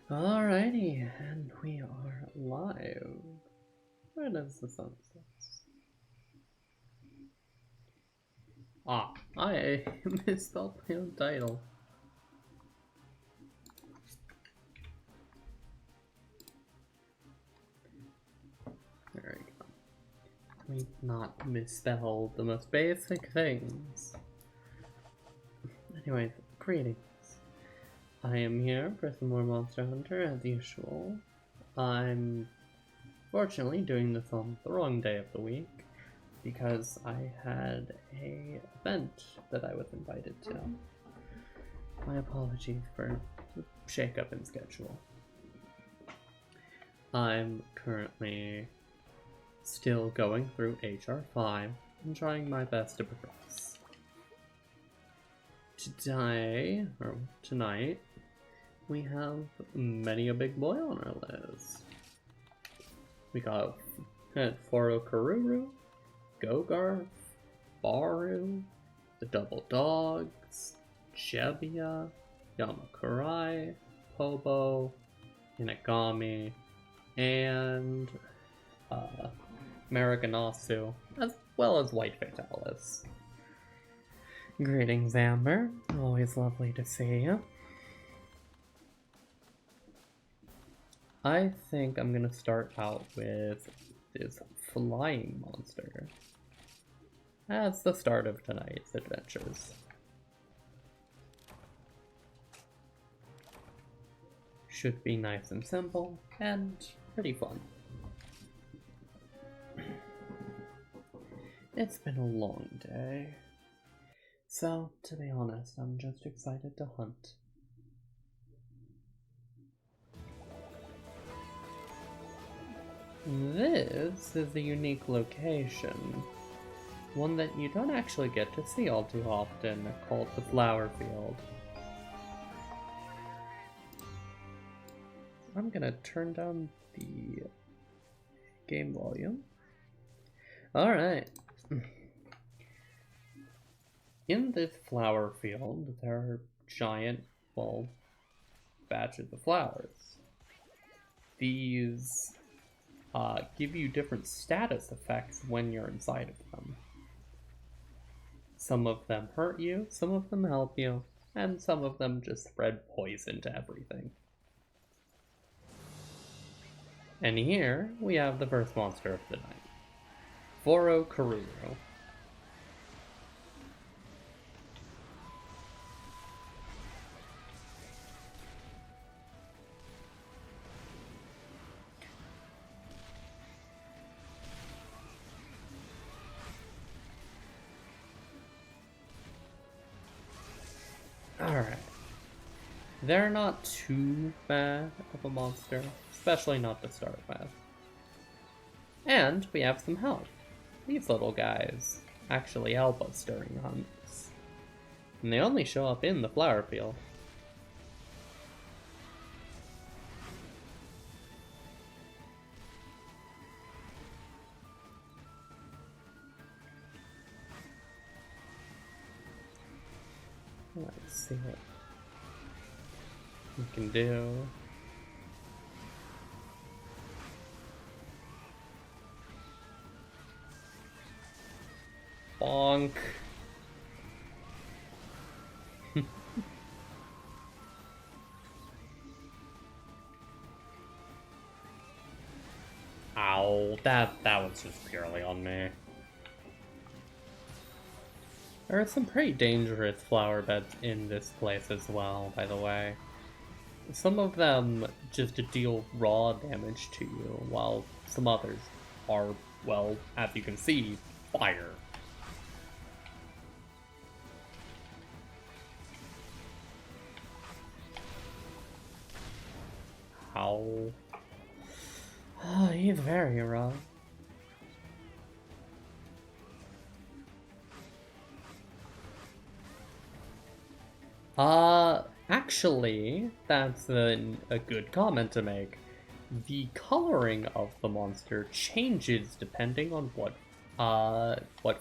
Alrighty, and we are live. Where does the sun set? Ah, I misspelled my own title. There we go. Let me not misspell the most basic things. Anyways, greetings. I am here for some more Monster Hunter as usual. I'm fortunately doing this on the wrong day of the week because I had a event that I was invited to. My apologies for the shake-up in schedule. I'm currently still going through HR5 and trying my best to progress. Tonight, we have many a big boy on our list. We got Foro Karuru, Gogarth, Baru, the Double Dogs, Jebbia, Yamakurai, Pobo, Inagami, and Mariganasu, as well as White Fatalis. Greetings, Amber. Always lovely to see you. I think I'm gonna start out with this flying monster. That's the start of tonight's adventures. Should be nice and simple, and pretty fun. It's been a long day. So, to be honest, I'm just excited to hunt. This is a unique location. One that you don't actually get to see all too often, called the Flower Field. I'm gonna turn down the game volume. Alright. In this flower field, there are giant, well, batches of flowers. These give you different status effects when you're inside of them. Some of them hurt you, some of them help you, and some of them just spread poison to everything. And here we have the first monster of the night, Foro Karuru. Alright. They're not too bad of a monster, especially not to start with. And we have some help. These little guys actually help us during hunts. And they only show up in the flower field. Let's see what we can do. Bonk. Ow, that was just purely on me. There are some pretty dangerous flower beds in this place as well, by the way. Some of them just deal raw damage to you, while some others are, well, as you can see, fire. Ow. Oh, he's very rough. Actually, that's a good comment to make. The coloring of the monster changes depending on what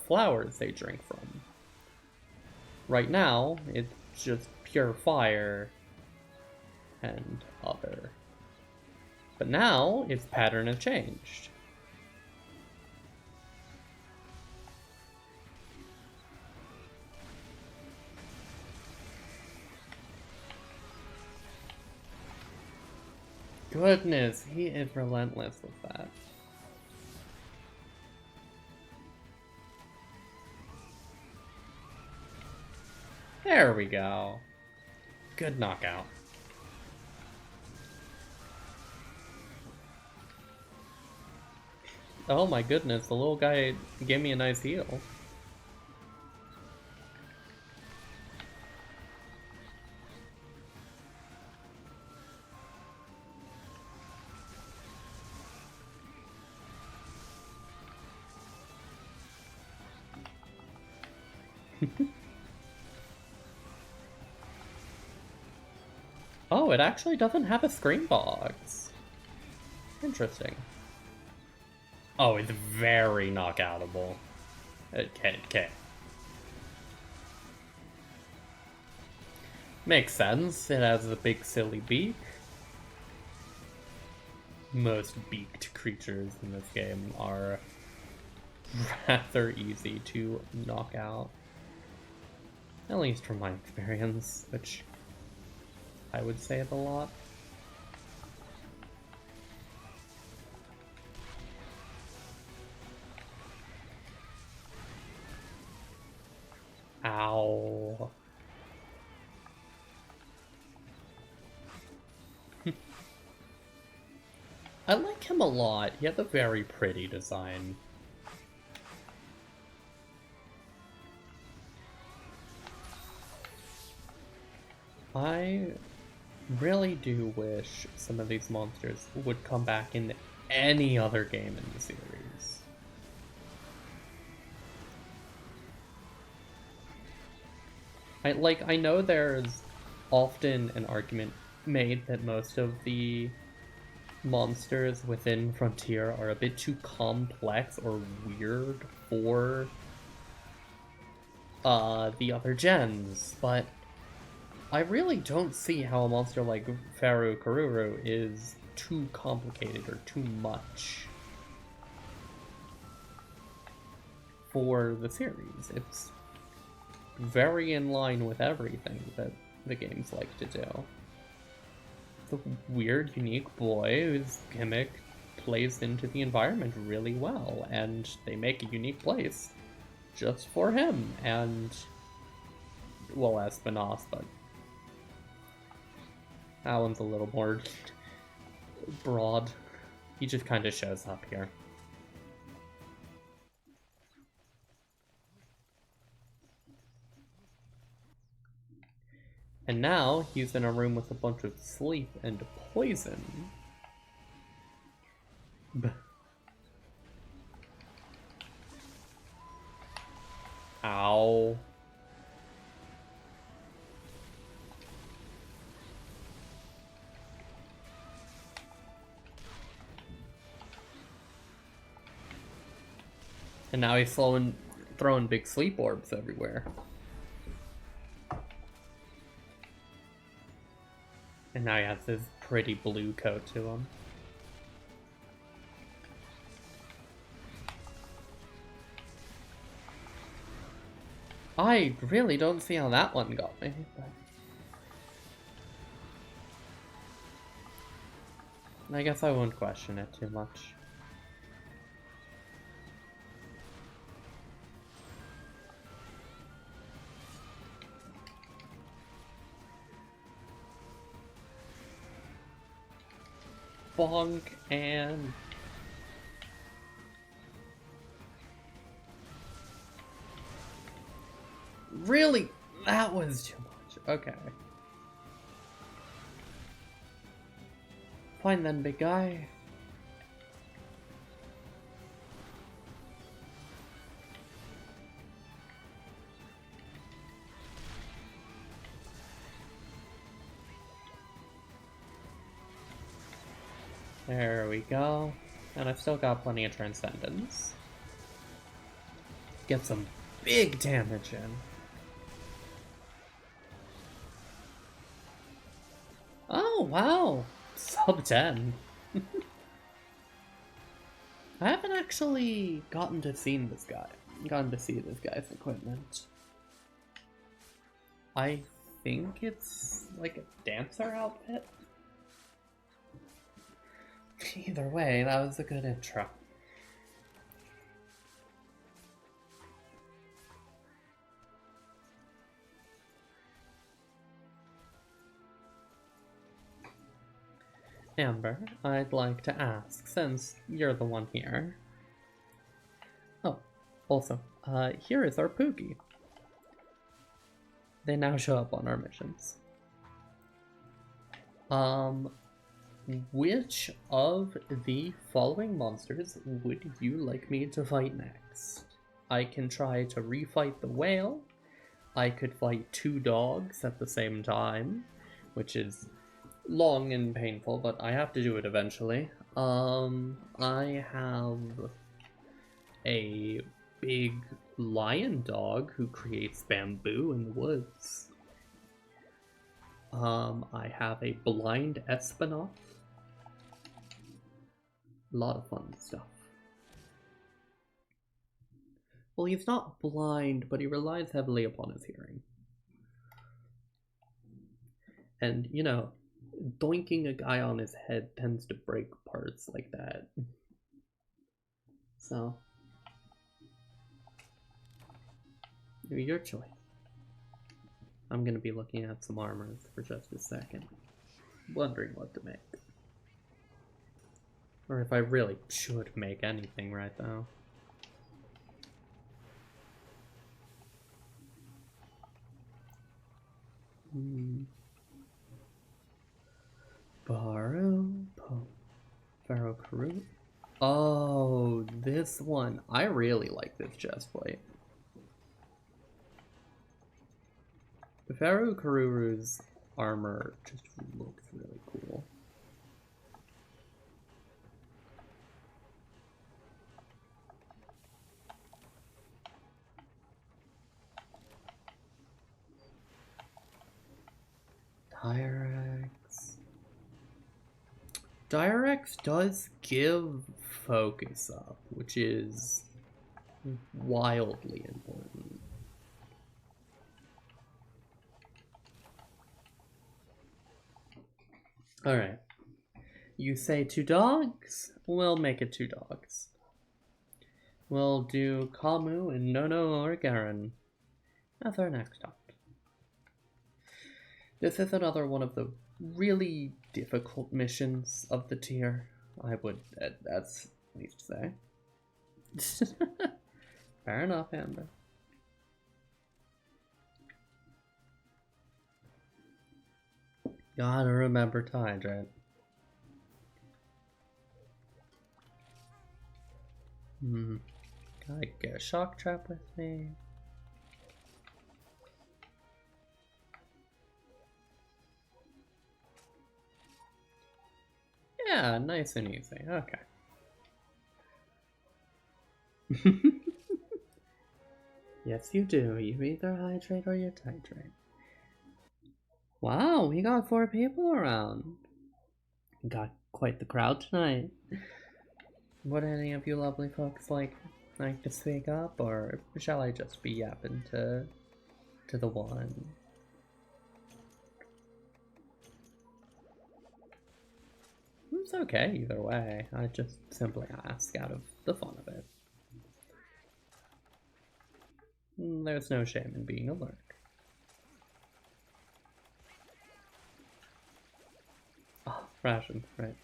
flowers they drink from. Right now, it's just pure fire, and other. But now its pattern has changed. Goodness, he is relentless with that. There we go. Good knockout. Oh my goodness, the little guy gave me a nice heal. Oh, it actually doesn't have a screen box. Interesting. Oh, it's very knockoutable. Okay. Makes sense. It has a big silly beak. Most beaked creatures in this game are rather easy to knock out. At least from my experience, which I would say it a lot. Ow. I like him a lot. He has a very pretty design. I really do wish some of these monsters would come back in any other game in the series. I know there's often an argument made that most of the monsters within Frontier are a bit too complex or weird for the other gens, but I really don't see how a monster like Faru Karuru is too complicated or too much for the series. It's very in line with everything that the games like to do. It's a weird, unique boy whose gimmick plays into the environment really well, and they make a unique place just for him, and, well, Espinoss, but that one's a little more broad. He just kind of shows up here. And now he's in a room with a bunch of sleep and poison. Ow. And now he's throwing big sleep orbs everywhere. And now he has this pretty blue coat to him. I really don't see how that one got me, but I guess I won't question it too much. Bonk and really, that was too much. Okay. Fine then, big guy. There we go. And I've still got plenty of Transcendence. Get some big damage in. Oh, wow! Sub 10. I haven't actually gotten to see this guy's equipment. I think it's like a dancer outfit. Either way, that was a good intro. Amber, I'd like to ask, since you're the one here. Oh, also, here is our Pookie. They now show up on our missions. Which of the following monsters would you like me to fight next? I can try to refight the whale. I could fight 2 dogs at the same time, which is long and painful, but I have to do it eventually. I have a big lion dog who creates bamboo in the woods. I have a blind Espinoff. A lot of fun stuff. Well, he's not blind, but he relies heavily upon his hearing. And, you know, doinking a guy on his head tends to break parts like that. So, your choice. I'm gonna be looking at some armors for just a second, wondering what to make. Or if I really should make anything right now. Pharaoh Karoo. Oh, this one. I really like this chest plate. The Pharaoh Karuru's armor just looks really cool. Direx does give focus up, which is wildly important. Alright. You say 2 dogs? We'll make it 2 dogs. We'll do Kamu and Nono or Garen as our next stop. This is another one of the really difficult missions of the tier, I would at least say. Fair enough, Amber. Gotta remember to hydrate. Gotta get a shock trap with me. Yeah, nice and easy. Okay. Yes, you do. You either hydrate or you titrate. Wow, we got 4 people around. Got quite the crowd tonight. Would any of you lovely folks like to speak up, or shall I just be yapping to the one? It's okay either way. I just simply ask out of the fun of it. There's no shame in being a lurk. Oh, rations, right.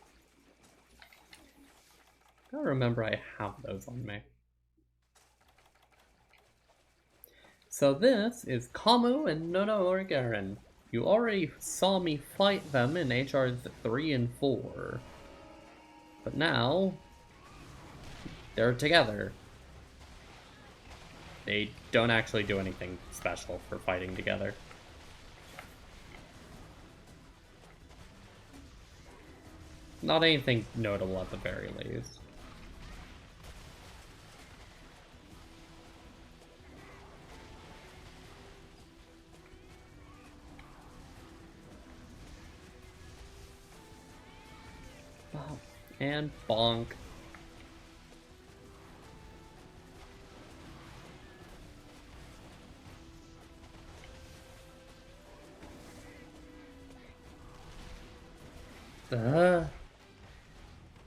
Gotta remember I have those on me. So this is Kamu and Nono or Garen. You already saw me fight them in HRs 3 and 4. But now, they're together. They don't actually do anything special for fighting together. Not anything notable at the very least. And bonk.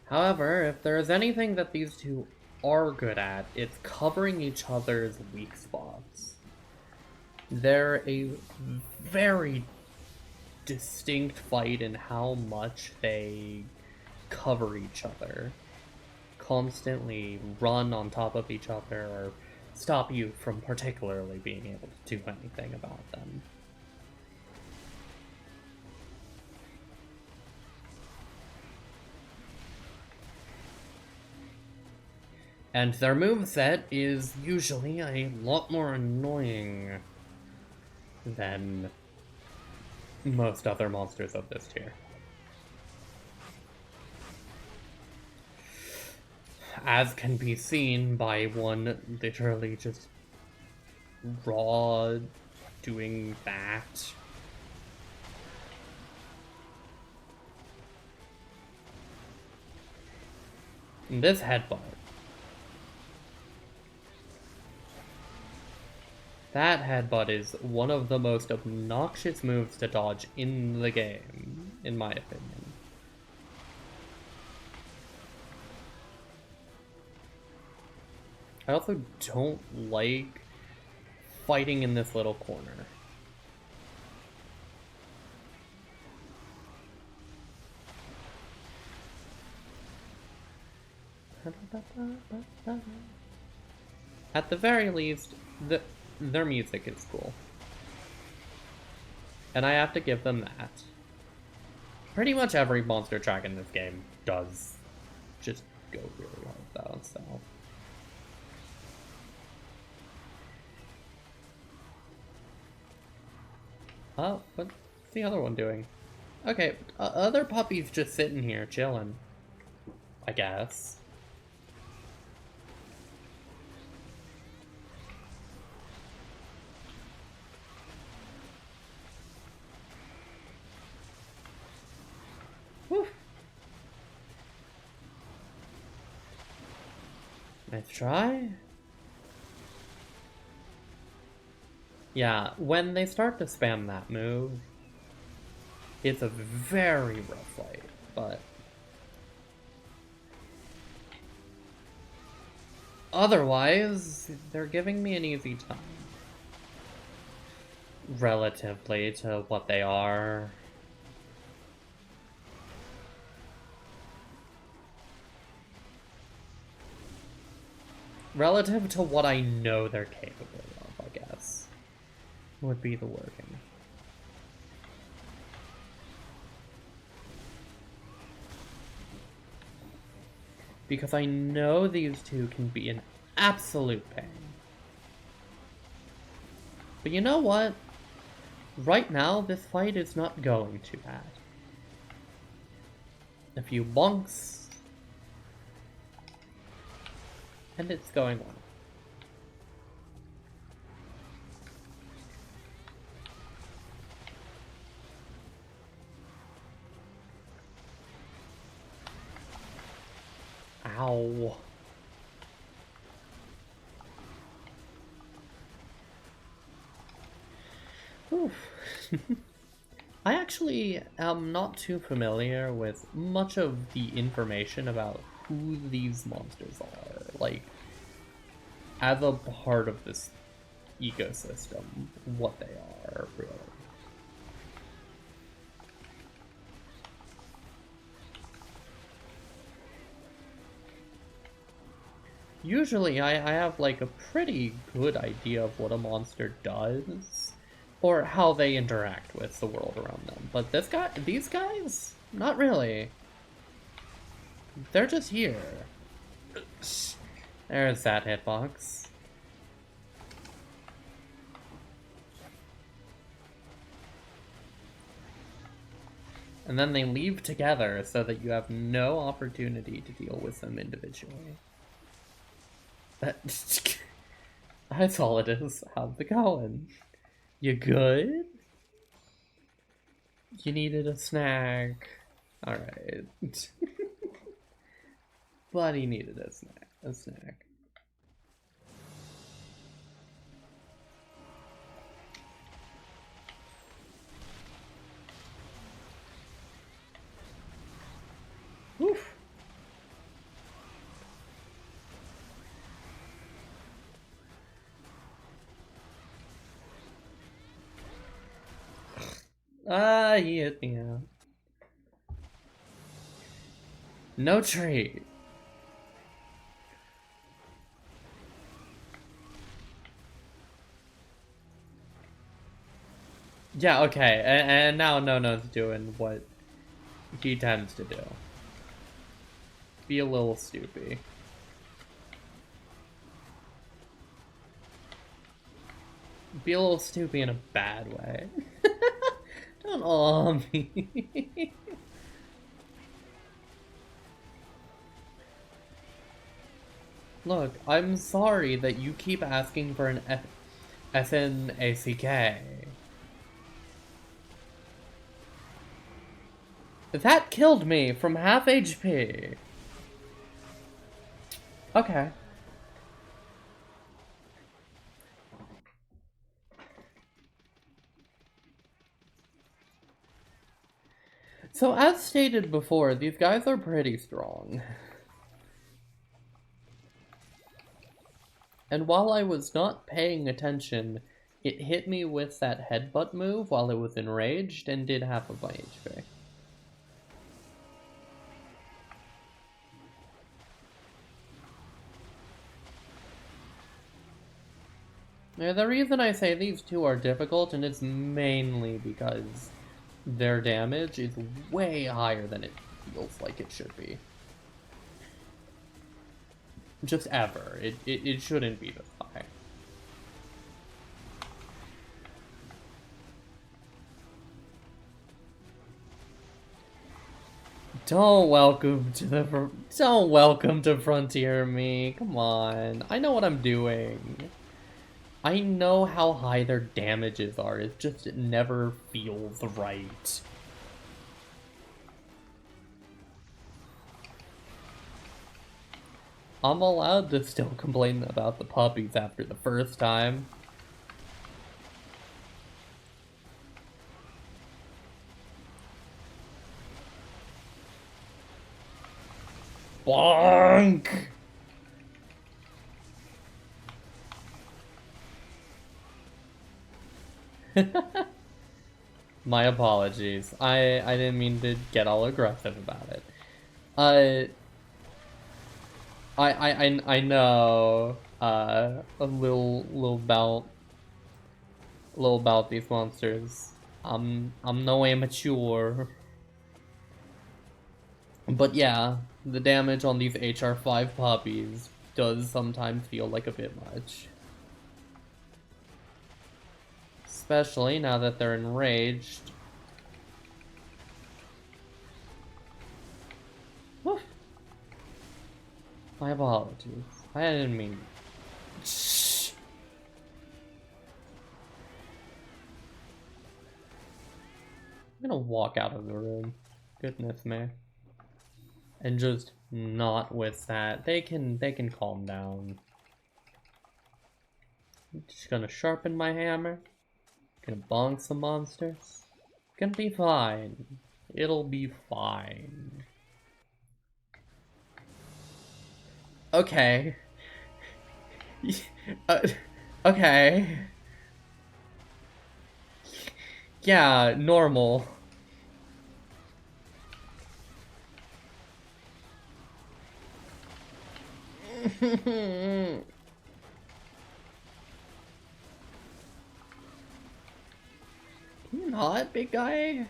However, if there's anything that these two are good at, it's covering each other's weak spots. They're a very distinct fight in how much they cover each other. Constantly run on top of each other or stop you from particularly being able to do anything about them. And their moveset is usually a lot more annoying than most other monsters of this tier. As can be seen by one literally just raw doing that. And this headbutt. That headbutt is one of the most obnoxious moves to dodge in the game, in my opinion. I also don't like fighting in this little corner. At the very least, their music is cool. And I have to give them that. Pretty much every monster track in this game does just go really hard though, so. What's the other one doing? Okay, other puppy's just sitting here chilling, I guess. Whew. Nice try. Yeah, when they start to spam that move, it's a very rough fight, but otherwise, they're giving me an easy time. Relatively to what they are. Relative to what I know they're capable of, I guess, would be the wording. Because I know these two can be an absolute pain. But you know what? Right now, this fight is not going too bad. A few bonks, and it's going well. Ow. I actually am not too familiar with much of the information about who these monsters are, like, as a part of this ecosystem, what they are, really. Usually I have like a pretty good idea of what a monster does, or how they interact with the world around them. But these guys, not really. They're just here. There's that hitbox. And then they leave together so that you have no opportunity to deal with them individually. That's all it is. How's it going? You good? You needed a snack. Alright. but he needed a snack. A snack. Oof. Ah, he hit me out. No tree. Yeah, okay, and now No-No's doing what he tends to do. Be a little stupid. Be a little stupid in a bad way. Don't awe me. Look, I'm sorry that you keep asking for an SNACK. That killed me from half HP. Okay. So as stated before, these guys are pretty strong. And while I was not paying attention, it hit me with that headbutt move while it was enraged and did half of my HP. Now, the reason I say these two are difficult, and it's mainly because their damage is way higher than it feels like it should be. Just ever. It shouldn't be this high. Don't welcome to Frontier me. Come on. I know what I'm doing. I know how high their damages are. It just never feels right. I'm allowed to still complain about the puppies after the first time. Bonk! My apologies. I didn't mean to get all aggressive about it. I know a little about these monsters. I'm no amateur. But yeah, the damage on these HR5 puppies does sometimes feel like a bit much. Especially now that they're enraged. Woof. My apologies. I didn't mean... Shh. I'm gonna walk out of the room. Goodness me. And just not with that. They can calm down. I'm just gonna sharpen my hammer. Gonna bonk some monsters. Gonna be fine. It'll be fine. Okay. Okay. Yeah, normal. Can you not, big guy?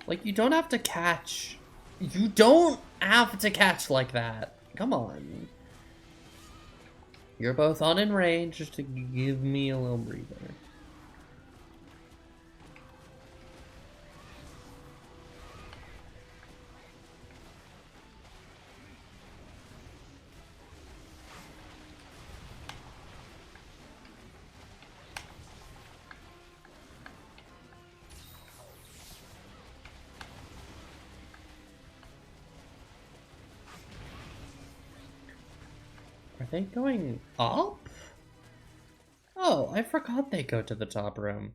Like, you don't have to catch. You don't have to catch like that. Come on. You're both on in range just to give me a little breather. they going up? Oh, I forgot they go to the top room.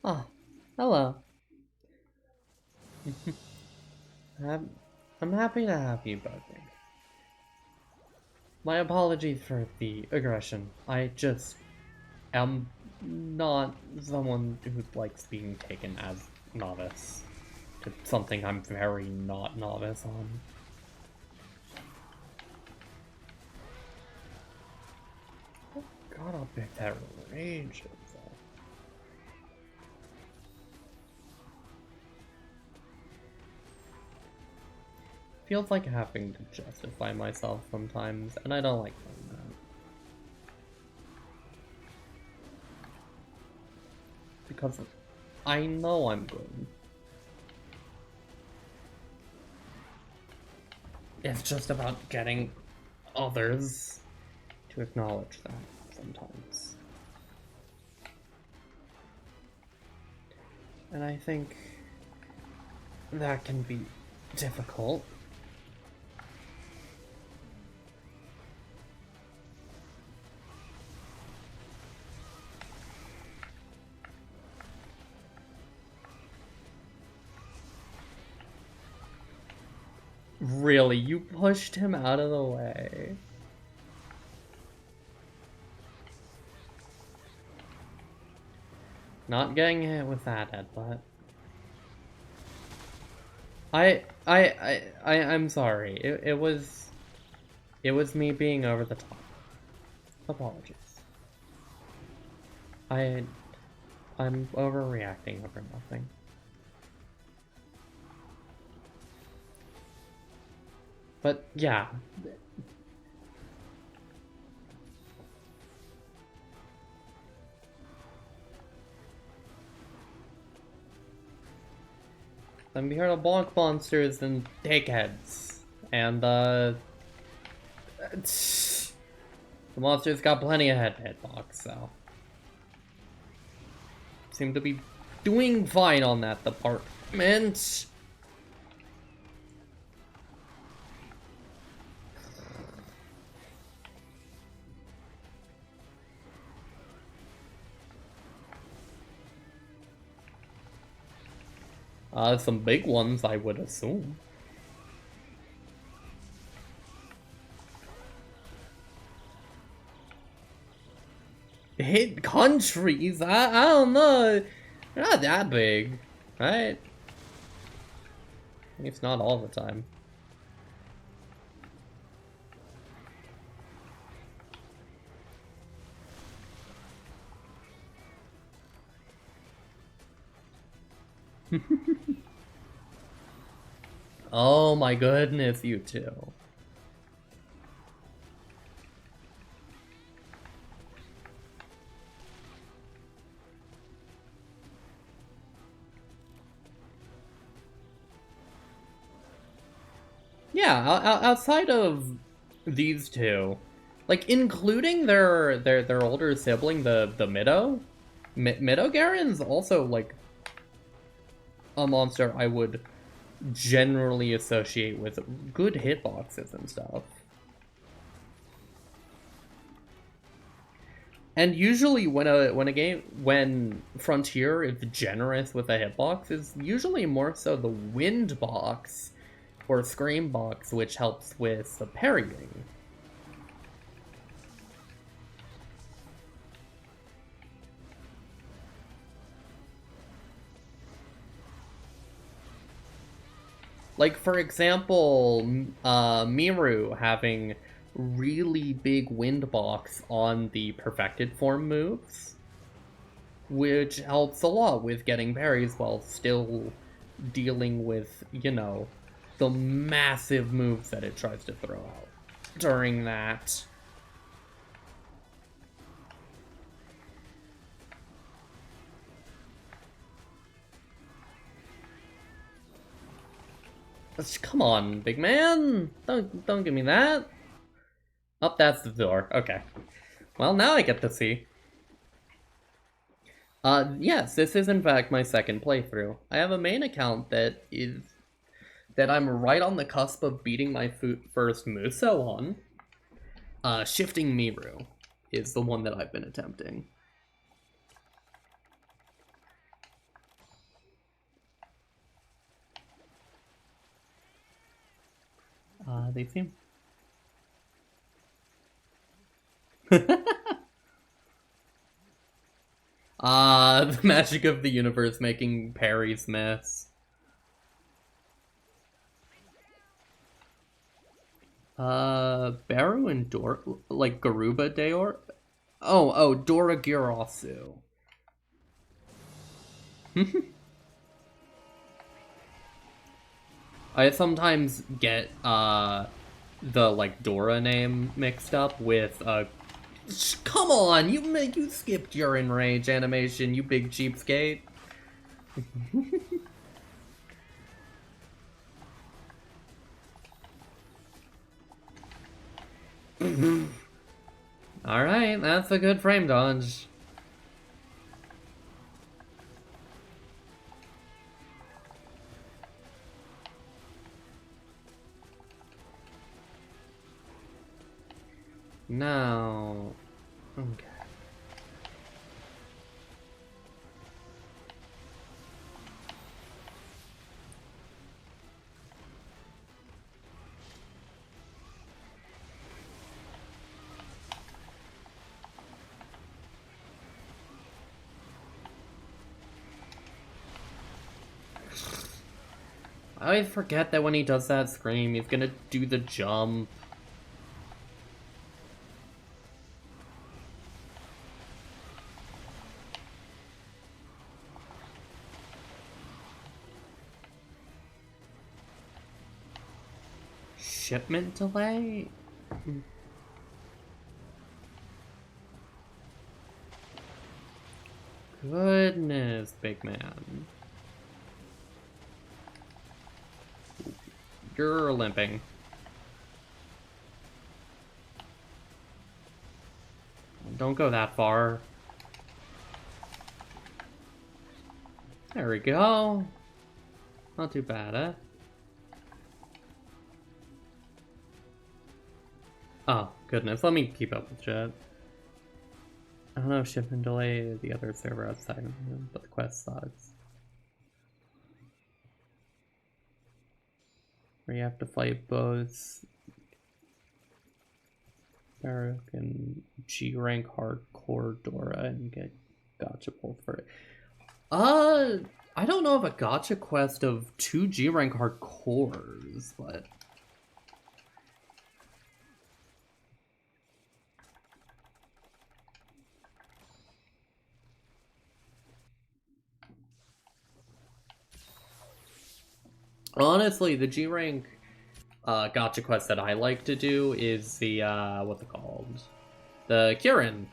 Oh, hello. I'm happy to have you both here. My apologies for the aggression. I just am not someone who likes being taken as novice. It's something I'm very not novice on. God, how big that rage is. Feels like having to justify myself sometimes, and I don't like doing that. Because I know I'm good. It's just about getting others to acknowledge that sometimes. And I think that can be difficult. Really, you pushed him out of the way. Not getting hit with that headbutt. I'm sorry. It was me being over the top. Apologies. I'm overreacting over nothing. But yeah. I'm here to bonk monsters and take heads. And the monster's got plenty of hitbox, so seem to be doing fine on that department. Some big ones, I would assume. Hit countries? I don't know. They're not that big, right? It's not all the time. Oh my goodness, you two. Yeah, outside of these two, like including their older sibling, the Mido Garen's also like a monster I would generally associate with good hitboxes and stuff. And usually when Frontier is generous with a hitbox, is usually more so the wind box or scream box, which helps with the parrying. Like, for example, Miru having really big wind box on the perfected form moves, which helps a lot with getting parries while still dealing with, you know, the massive moves that it tries to throw out during that. Come on, big man. Don't give me that. Oh, that's the door. Okay. Well, now I get to see. Yes, this is in fact my second playthrough. I have a main account that I'm right on the cusp of beating my first Muso on. Shifting Miru is the one that I've been attempting. They seem... the magic of the universe making parries miss. Baru and like Garuba Deor? Oh, Dora Girasu. I sometimes get, the, like, Dora name mixed up with, come on, you skipped your Enrage animation, you big cheapskate. Alright, that's a good frame dodge. Now... Okay. I always forget that when he does that scream, he's gonna do the jump. Shipment delay? Goodness, big man. You're limping. Don't go that far. There we go. Not too bad, eh? Oh, goodness. Let me keep up with shit. I don't know if shipment delay is the other server outside of him, but the quest sucks. Where you have to fight both Baruch and G rank hardcore Dora and get gotcha pulled for it. I don't know of a gotcha quest of 2 G rank hardcores, but honestly, the G rank gotcha quest that I like to do is the what's it called? The Kirin.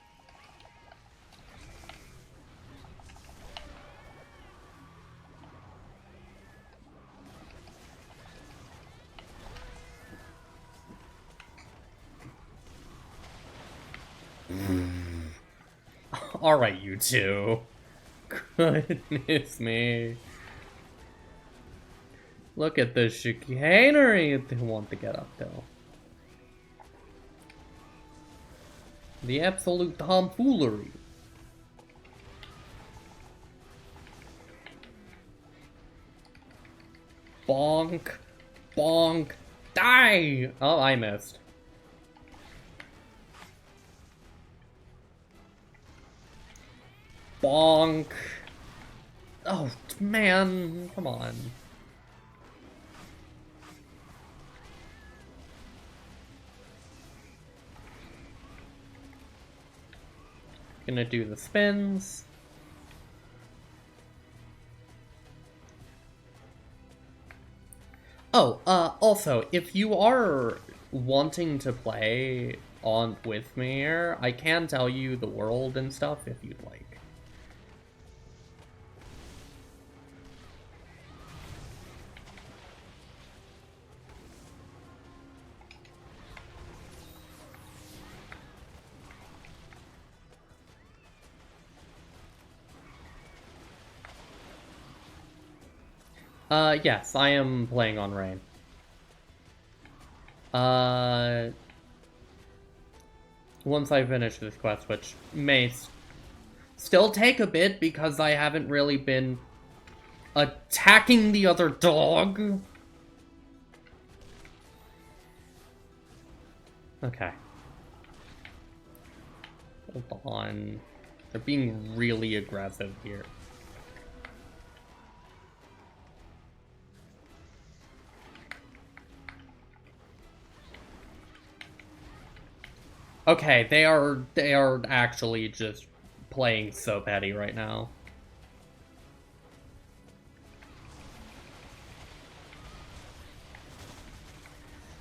Alright, you two. Goodness me. Look at the chicanery they want to get up to. The absolute tomfoolery. Bonk. Bonk. Die! Oh, I missed. Bonk. Oh, man. Come on. Gonna do the spins. Oh, also, if you are wanting to play on with me here, I can tell you the world and stuff if you'd like. Yes, I am playing on Rain. Once I finish this quest, which may still take a bit because I haven't really been attacking the other dog. Okay. Hold on. They're being really aggressive here. Okay, they are actually just playing so petty right now.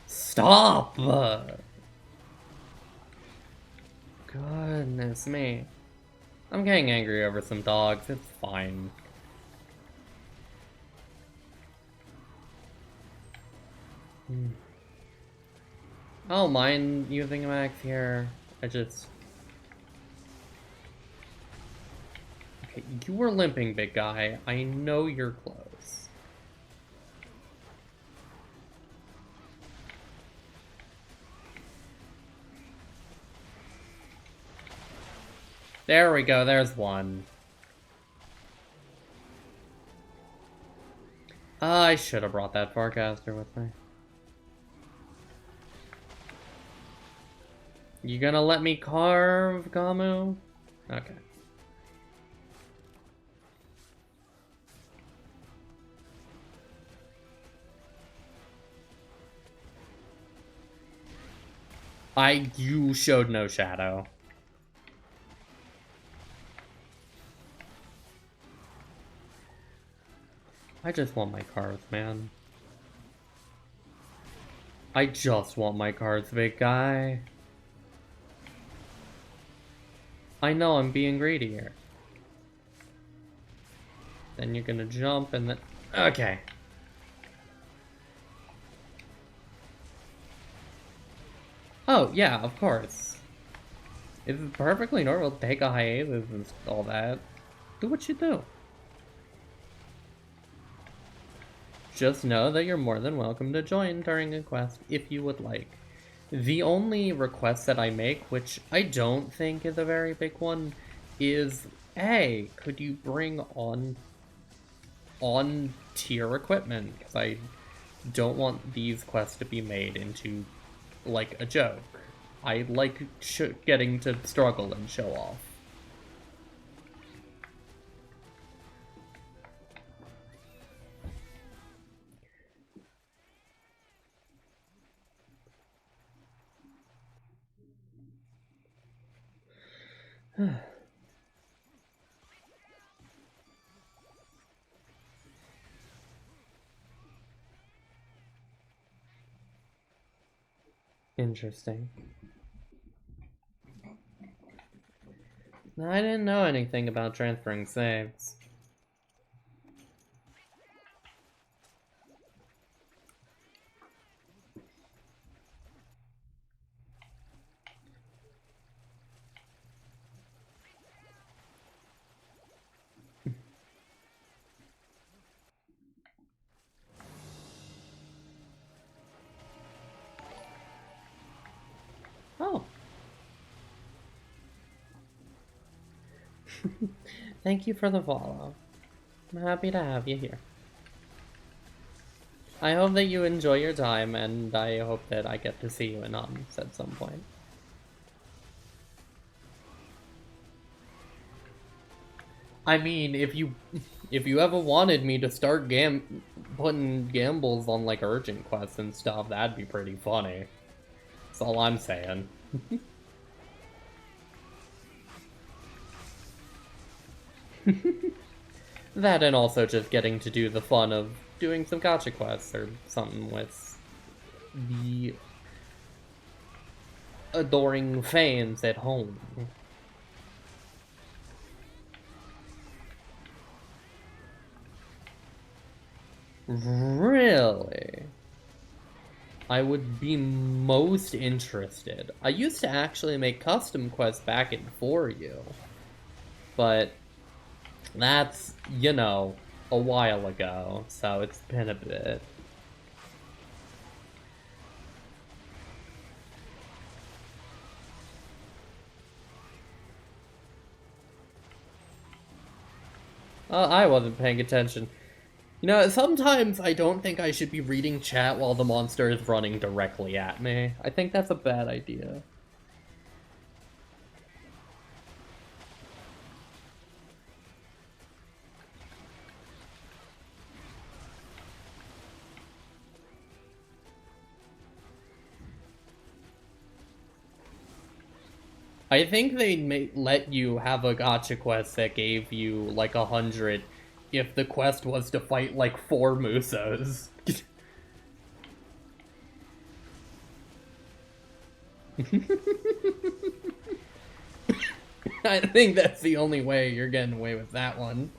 Stop! Goodness me. I'm getting angry over some dogs, it's fine. I don't mind using a max here. I just... Okay, you were limping, big guy. I know you're close. There we go, there's one. I should have brought that Farcaster with me. You gonna let me carve, Gamu? Okay. You showed no shadow. I just want my cards, man. I just want my cards, big guy. I know I'm being greedy here. Then you're gonna jump and then... Okay. Oh, yeah, of course. It's perfectly normal to take a hiatus and all that. Do what you do. Just know that you're more than welcome to join during a quest if you would like. The only request that I make, which I don't think is a very big one, is, hey, could you bring on tier equipment? Because I don't want these quests to be made into, like, a joke. I like getting to struggle and show off. Interesting. I didn't know anything about transferring saves. Oh. Thank you for the follow. I'm happy to have you here. I hope that you enjoy your time, and I hope that I get to see you in Ums at some point. I mean, if you ever wanted me to start putting gambles on like urgent quests and stuff, that'd be pretty funny. That's all I'm saying. That and also just getting to do the fun of doing some gacha quests or something with the adoring fans at home. Really? I would be most interested. I used to actually make custom quests back in for you. But that's, you know, a while ago, so it's been a bit. I wasn't paying attention. You know, sometimes I don't think I should be reading chat while the monster is running directly at me. I think that's a bad idea. I think they may let you have a gacha quest that gave you like 100 if the quest was to fight like 4 Musos. I think that's the only way you're getting away with that one.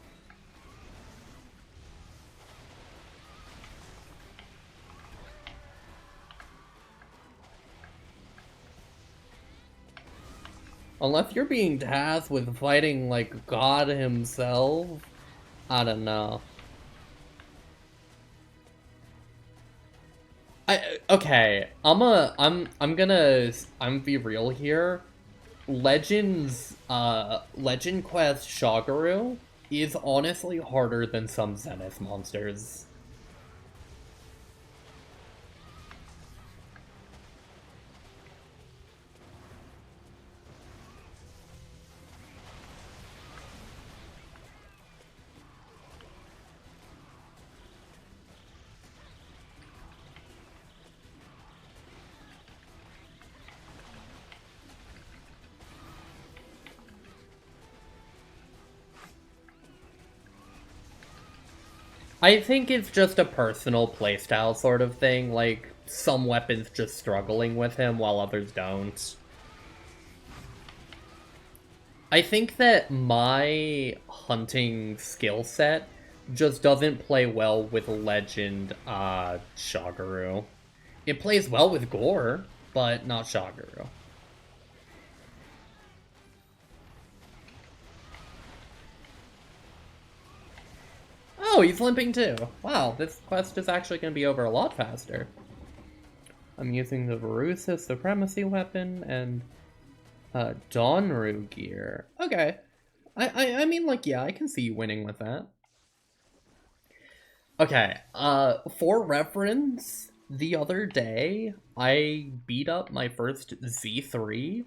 Unless you're being tasked with fighting like God himself, I don't know. I'm gonna be real here. Legend Quest Shagaru is honestly harder than some Zenith monsters. I think it's just a personal playstyle sort of thing, like some weapons just struggling with him while others don't. I think that my hunting skill set just doesn't play well with Legend Shagaru. It plays well with Gore, but not Shagaru. Oh, he's limping too. Wow, this quest is actually going to be over a lot faster. I'm using the Verusa Supremacy weapon and Donru gear. Okay. I mean, like, yeah, I can see you winning with that. Okay, for reference, the other day, I beat up my first Z3,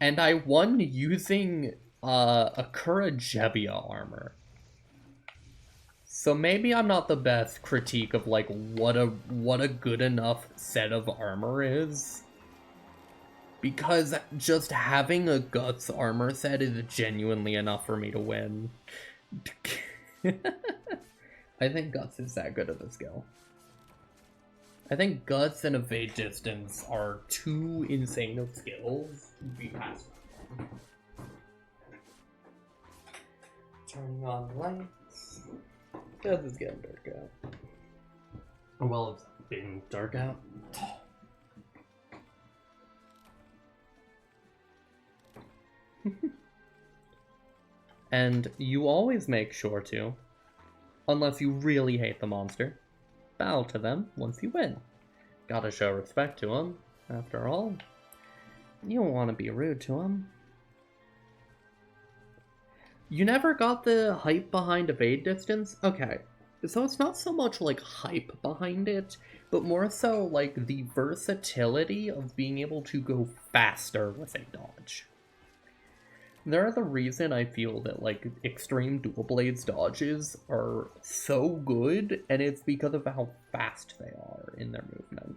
and I won using, Akura Jebbia armor. So maybe I'm not the best critique of, like, what a good enough set of armor is. Because just having a Guts armor set is genuinely enough for me to win. I think Guts is that good of a skill. I think Guts and Evade Distance are too insane of skills to be passed on. Turning on lights. This is getting dark out. Well, it's been dark out. And you always make sure to, unless you really hate the monster, bow to them once you win. Gotta show respect to them, after all. You don't want to be rude to them. You never got the hype behind Evade Distance? Okay, so it's not so much like hype behind it, but more so like the versatility of being able to go faster with a dodge. They're the reason I feel that like extreme dual blades dodges are so good, and it's because of how fast they are in their movement.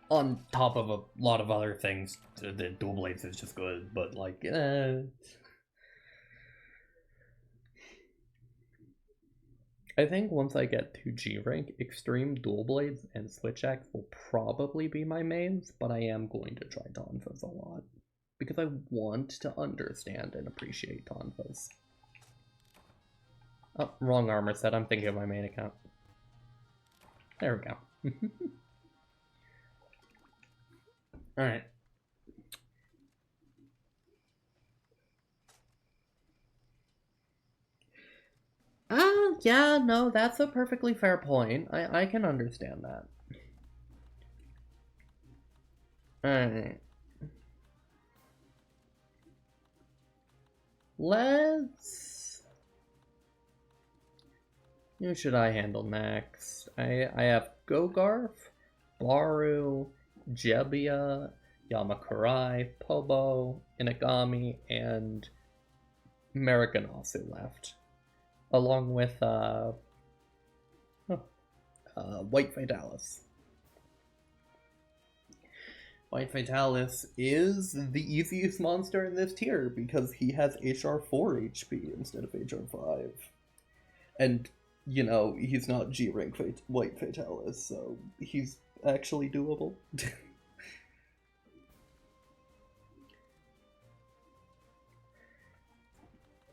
On top of a lot of other things, the dual blades is just good, but like, I think once I get to G rank, Extreme Dual Blades and Switch Axe will probably be my mains, but I am going to try Tonfas a lot. Because I want to understand and appreciate Tonfas. Oh, wrong armor set, I'm thinking of my main account. There we go. Alright. Yeah, no, that's a perfectly fair point. I can understand that. Alright. Let's... Who should I handle next? I have Gogarth, Baru, Jebbia, Yamakurai, Pobo, Inagami, and Mariganasu left. Along with, White Fatalis. White Fatalis is the easiest monster in this tier because he has HR4 HP instead of HR5. And, you know, he's not G-rank White Fatalis, so he's actually doable.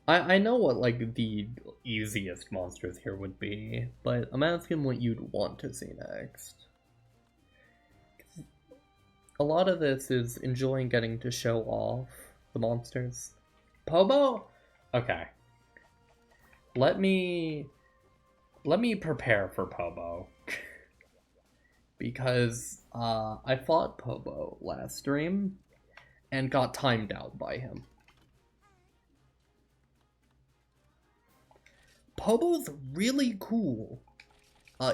I know what, like, the easiest monsters here would be, but I'm asking what you'd want to see next. A lot of this is enjoying getting to show off the monsters. Pobo? Okay. Let me prepare for Pobo. Because I fought Pobo last stream and got timed out by him. Pobo's really cool.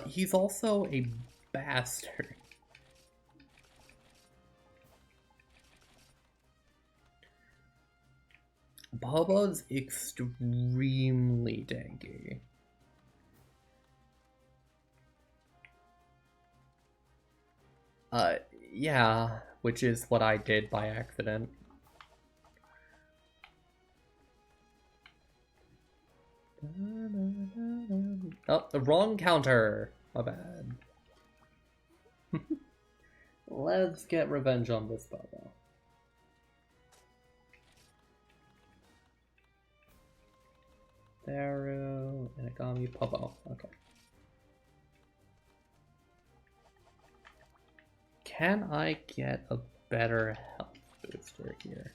He's also a bastard. Pobo's extremely tanky. Yeah, which is what I did by accident. Oh, the wrong counter. My bad. Let's get revenge on this Pobo. Daru, Inagami, Pobo. Okay. Can I get a better health booster here?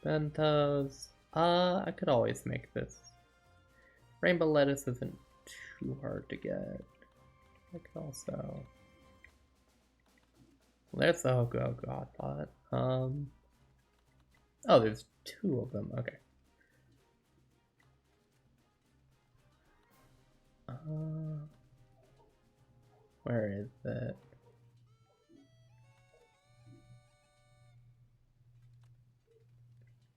Bentos. I could always make this. Rainbow lettuce isn't too hard to get. I could also... There's the Hoko Godpot. Oh, there's two of them. Okay. Where is it?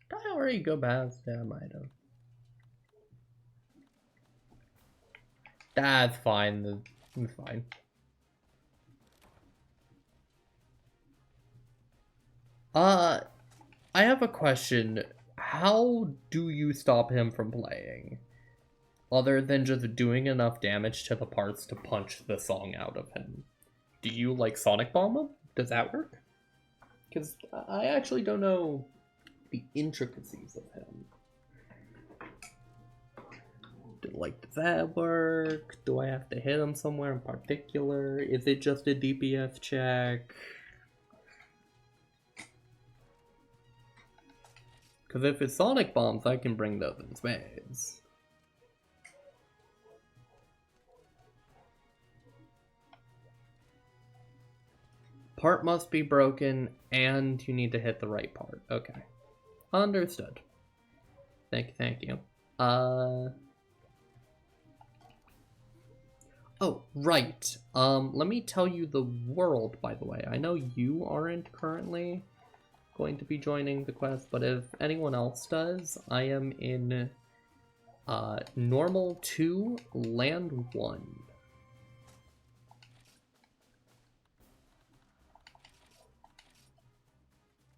Did I already go past? Yeah, I might have. That's fine. It's fine. I have a question. How do you stop him from playing? Other than just doing enough damage to the parts to punch the song out of him. Do you, like, Sonic Bomb him? Does that work? Because I actually don't know the intricacies of him. Like, does that work? Do I have to hit him somewhere in particular? Is it just a DPS check? Because if it's Sonic Bombs, I can bring those in spades. Part must be broken, and you need to hit the right part. Okay. Understood. Thank you. Oh, right. Let me tell you the world, by the way. I know you aren't currently going to be joining the quest, but if anyone else does, I am in Normal 2, Land 1.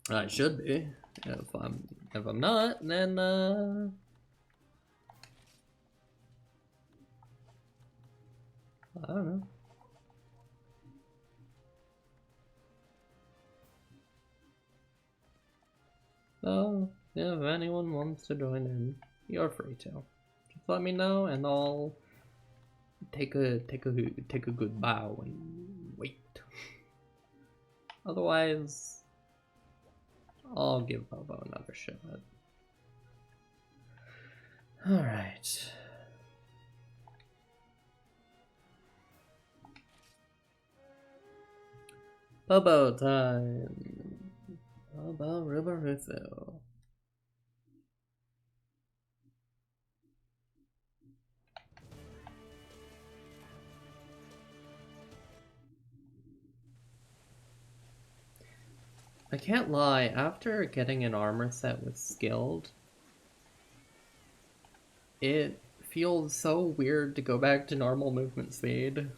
I should be. If I'm not, then I don't know. So, yeah, if anyone wants to join in, you're free to. Just let me know, and I'll take a good bow and wait. Otherwise, I'll give Bobo another shot. Alright. Bobo time. Bobo Rubarufu. I can't lie, after getting an armor set with skilled, it feels so weird to go back to normal movement speed.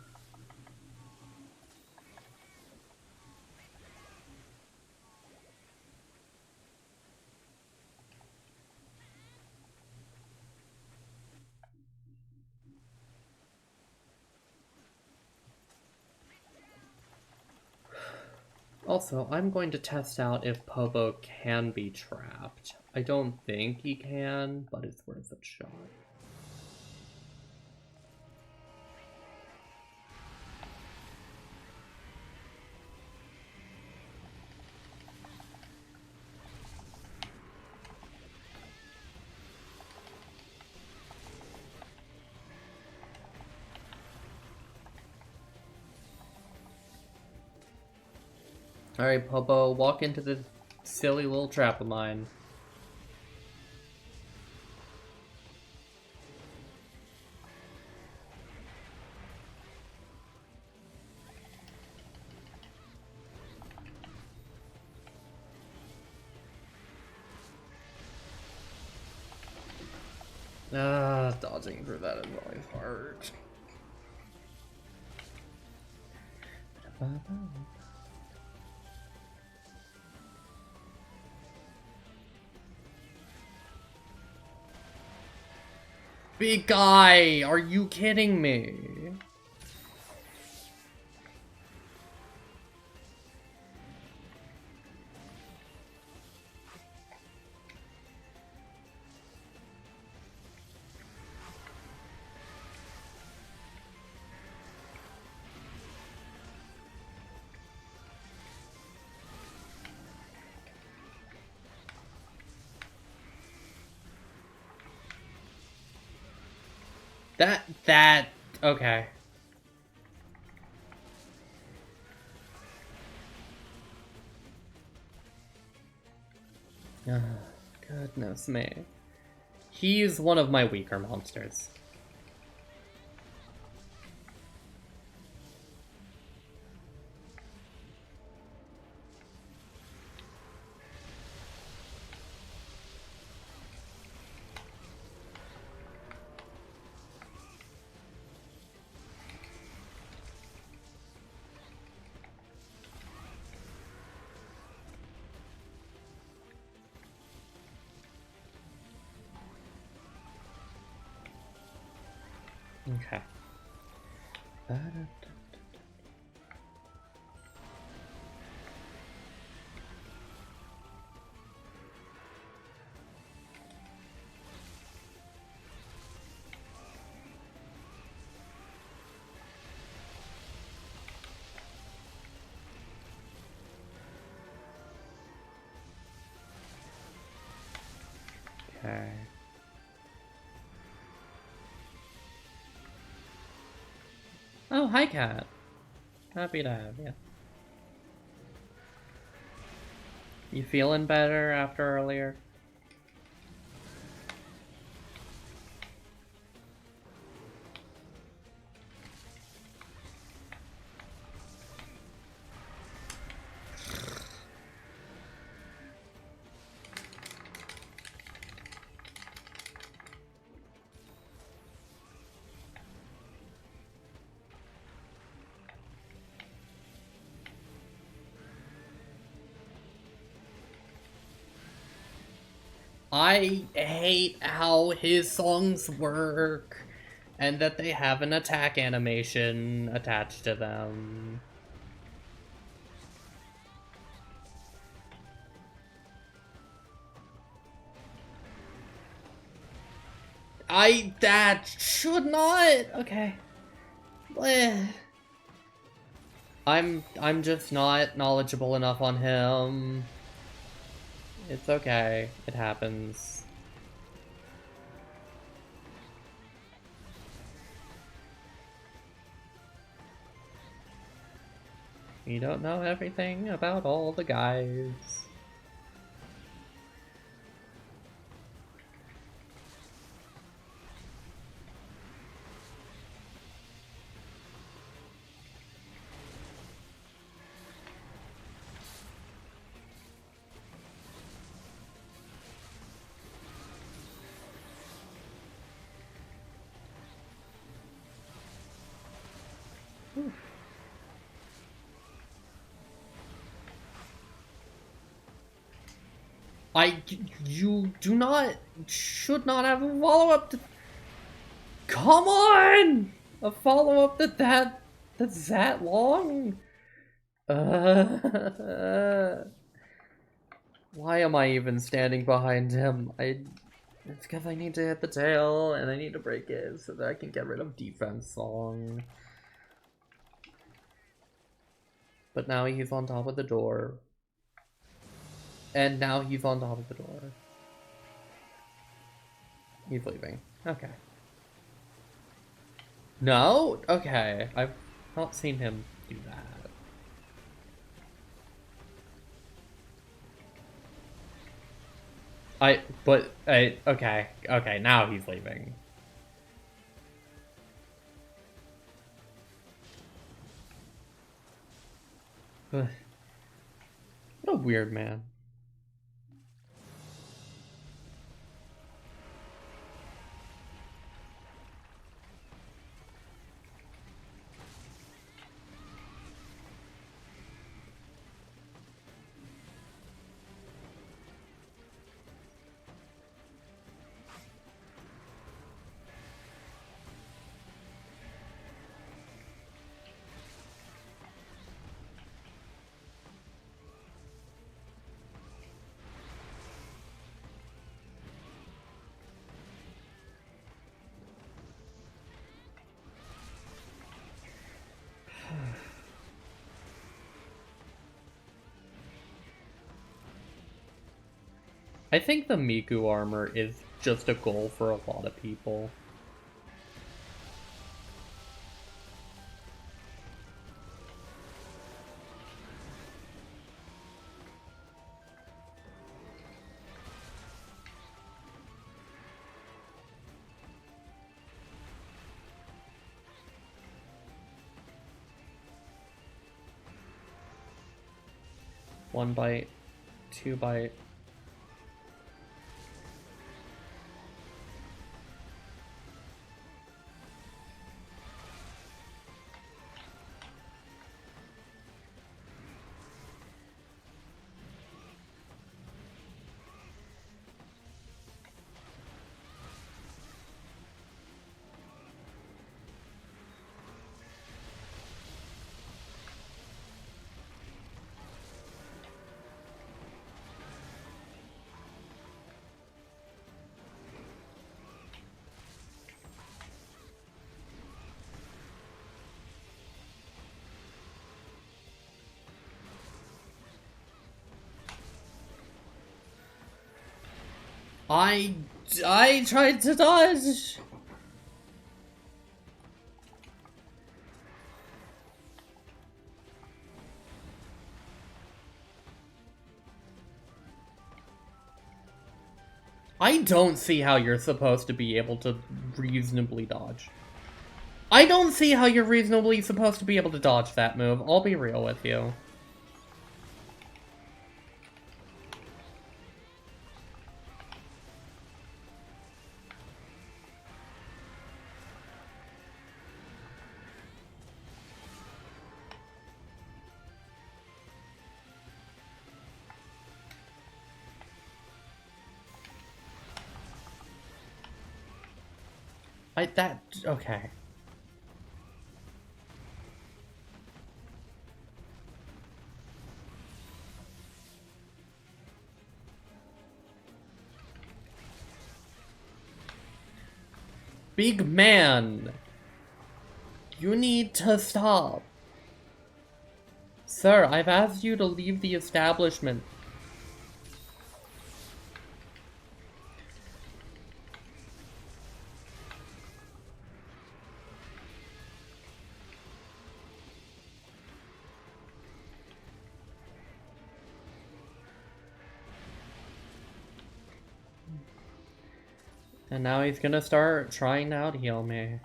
Also, I'm going to test out if Pobo can be trapped. I don't think he can, but it's worth a shot. Alright, Pobo, walk into the silly little trap of mine. Dodging through that is always hard. Big guy, are you kidding me? Okay. Oh, goodness me. He's one of my weaker monsters. Okay. Okay. Oh, hi, Cat. Happy to have you. You feeling better after earlier? I hate how his songs work and that they have an attack animation attached to them. That should not. Okay. Bleh. I'm just not knowledgeable enough on him. It's okay. It happens. You don't know everything about all the guys. You should not have a follow-up to... Come on! A follow-up that's that long? Why am I even standing behind him? It's because I need to hit the tail, and I need to break it so that I can get rid of defense song. But now he's on top of the door. And now he's on top of the door. He's leaving. Okay. No? Okay. I've not seen him do that. Okay. Okay, now he's leaving. What a weird man. I think the Miku armor is just a goal for a lot of people. One bite, two bite. I tried to dodge. I don't see how you're supposed to be able to reasonably dodge. I don't see how you're reasonably supposed to be able to dodge that move. I'll be real with you. Okay. Big man! You need to stop. Sir, I've asked you to leave the establishment. And now he's gonna start trying to out-heal me.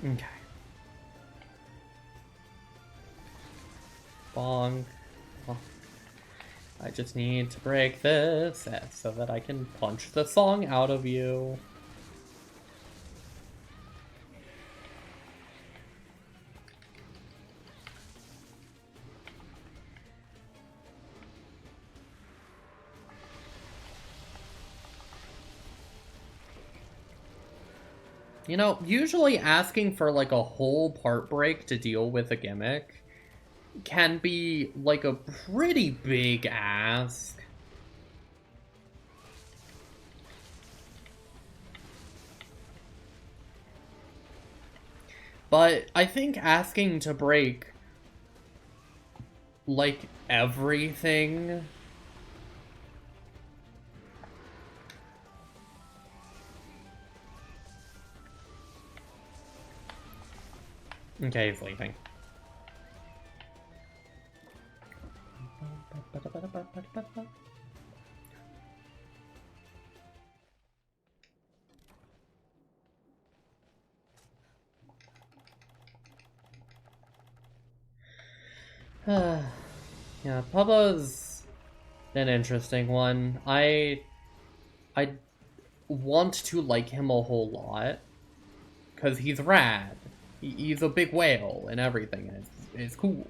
Okay. Bonk. Oh. I just need to break this so that I can punch the song out of you. You know, usually asking for like a whole part break to deal with a gimmick can be like a pretty big ask. But I think asking to break like everything okay, he's leaving. Yeah, Pablo's an interesting one. I want to like him a whole lot because he's rad. He's a big whale and everything. And it's cool.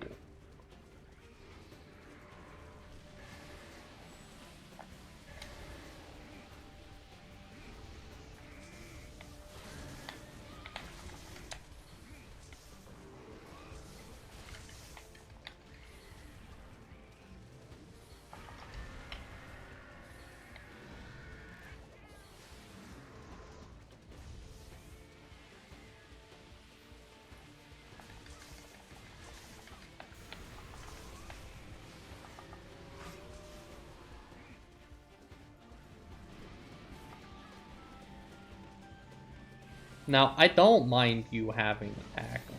Now, I don't mind you having a tackle.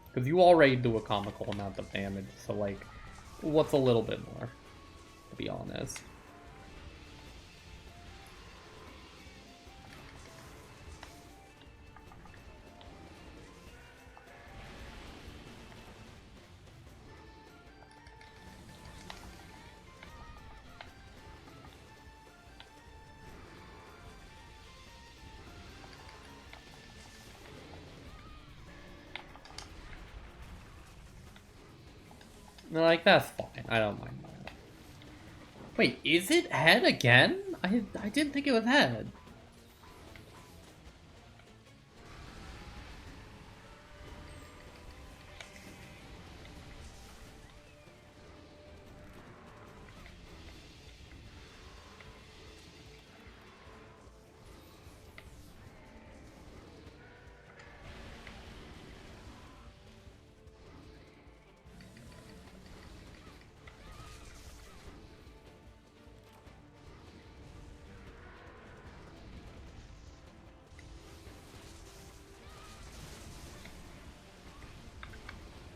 Because you already do a comical amount of damage, so, like, what's a little bit more, to be honest? No, like, that's fine. I don't mind that. Wait, is it head again? I didn't think it was head.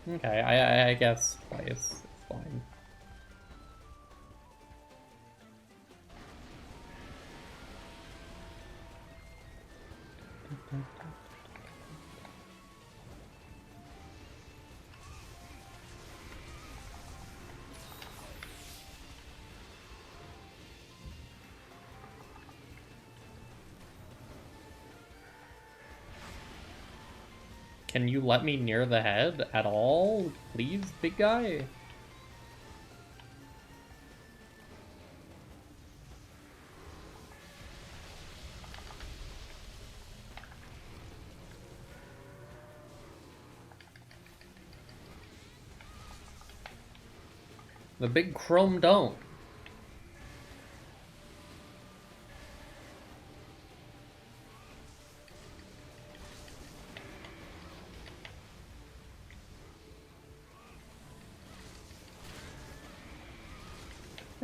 Okay, I guess twice is fine. Can you let me near the head at all? Please, big guy? The big chrome dome.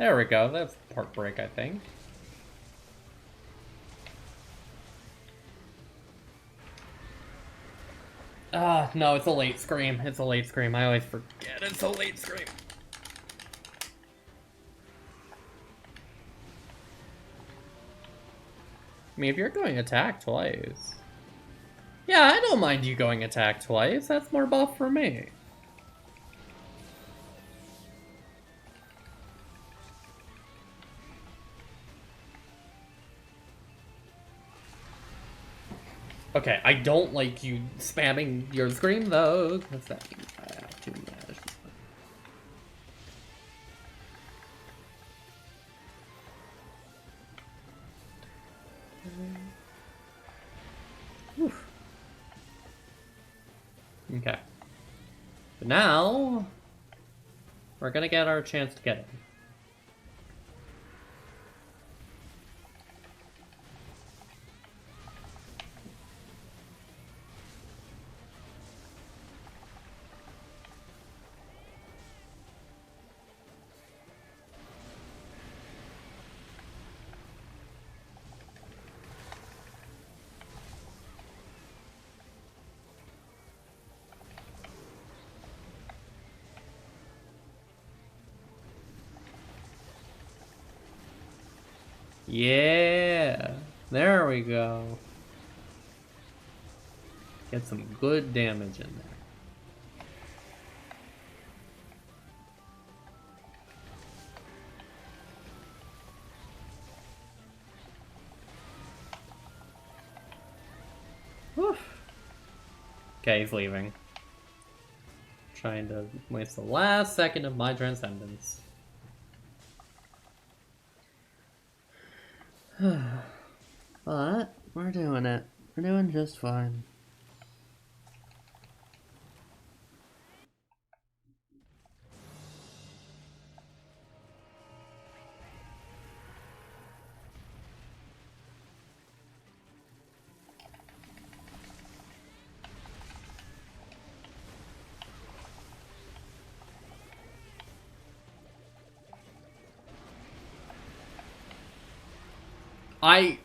There we go, that's part break, I think. Ah, no, it's a late scream. It's a late scream. I always forget it's a late scream. I mean, if you're going attack twice... Yeah, I don't mind you going attack twice. That's more buff for me. Okay, I don't like you spamming your scream, though, because that means I have to manage. Okay. But now, we're gonna get our chance to get it. Yeah, there we go. Get some good damage in there. Whew. Okay, he's leaving. Trying to waste the last second of my transcendence. But we're doing it. We're doing just fine.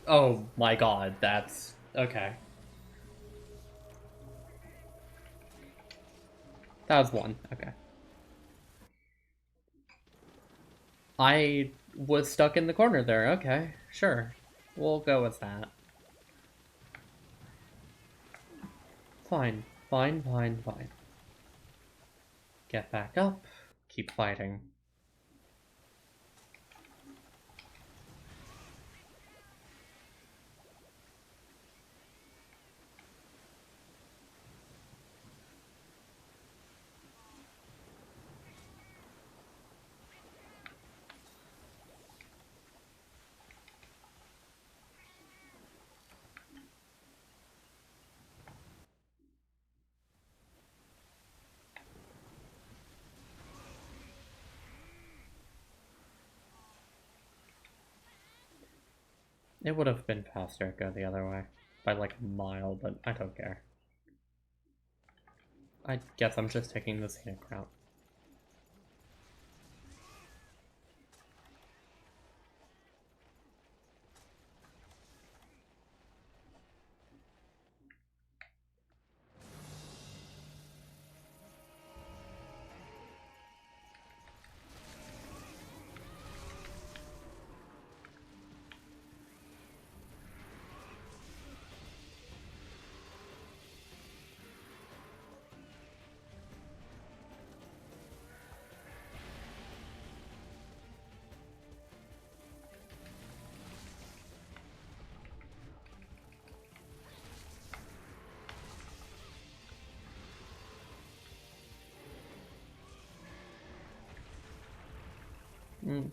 Oh my god, that's... okay. That was one, okay. I was stuck in the corner there, okay, sure. We'll go with that. Fine, fine, fine, fine. Get back up, keep fighting. It would have been faster to go the other way. By like a mile, but I don't care. I guess I'm just taking the scenic route. Mm.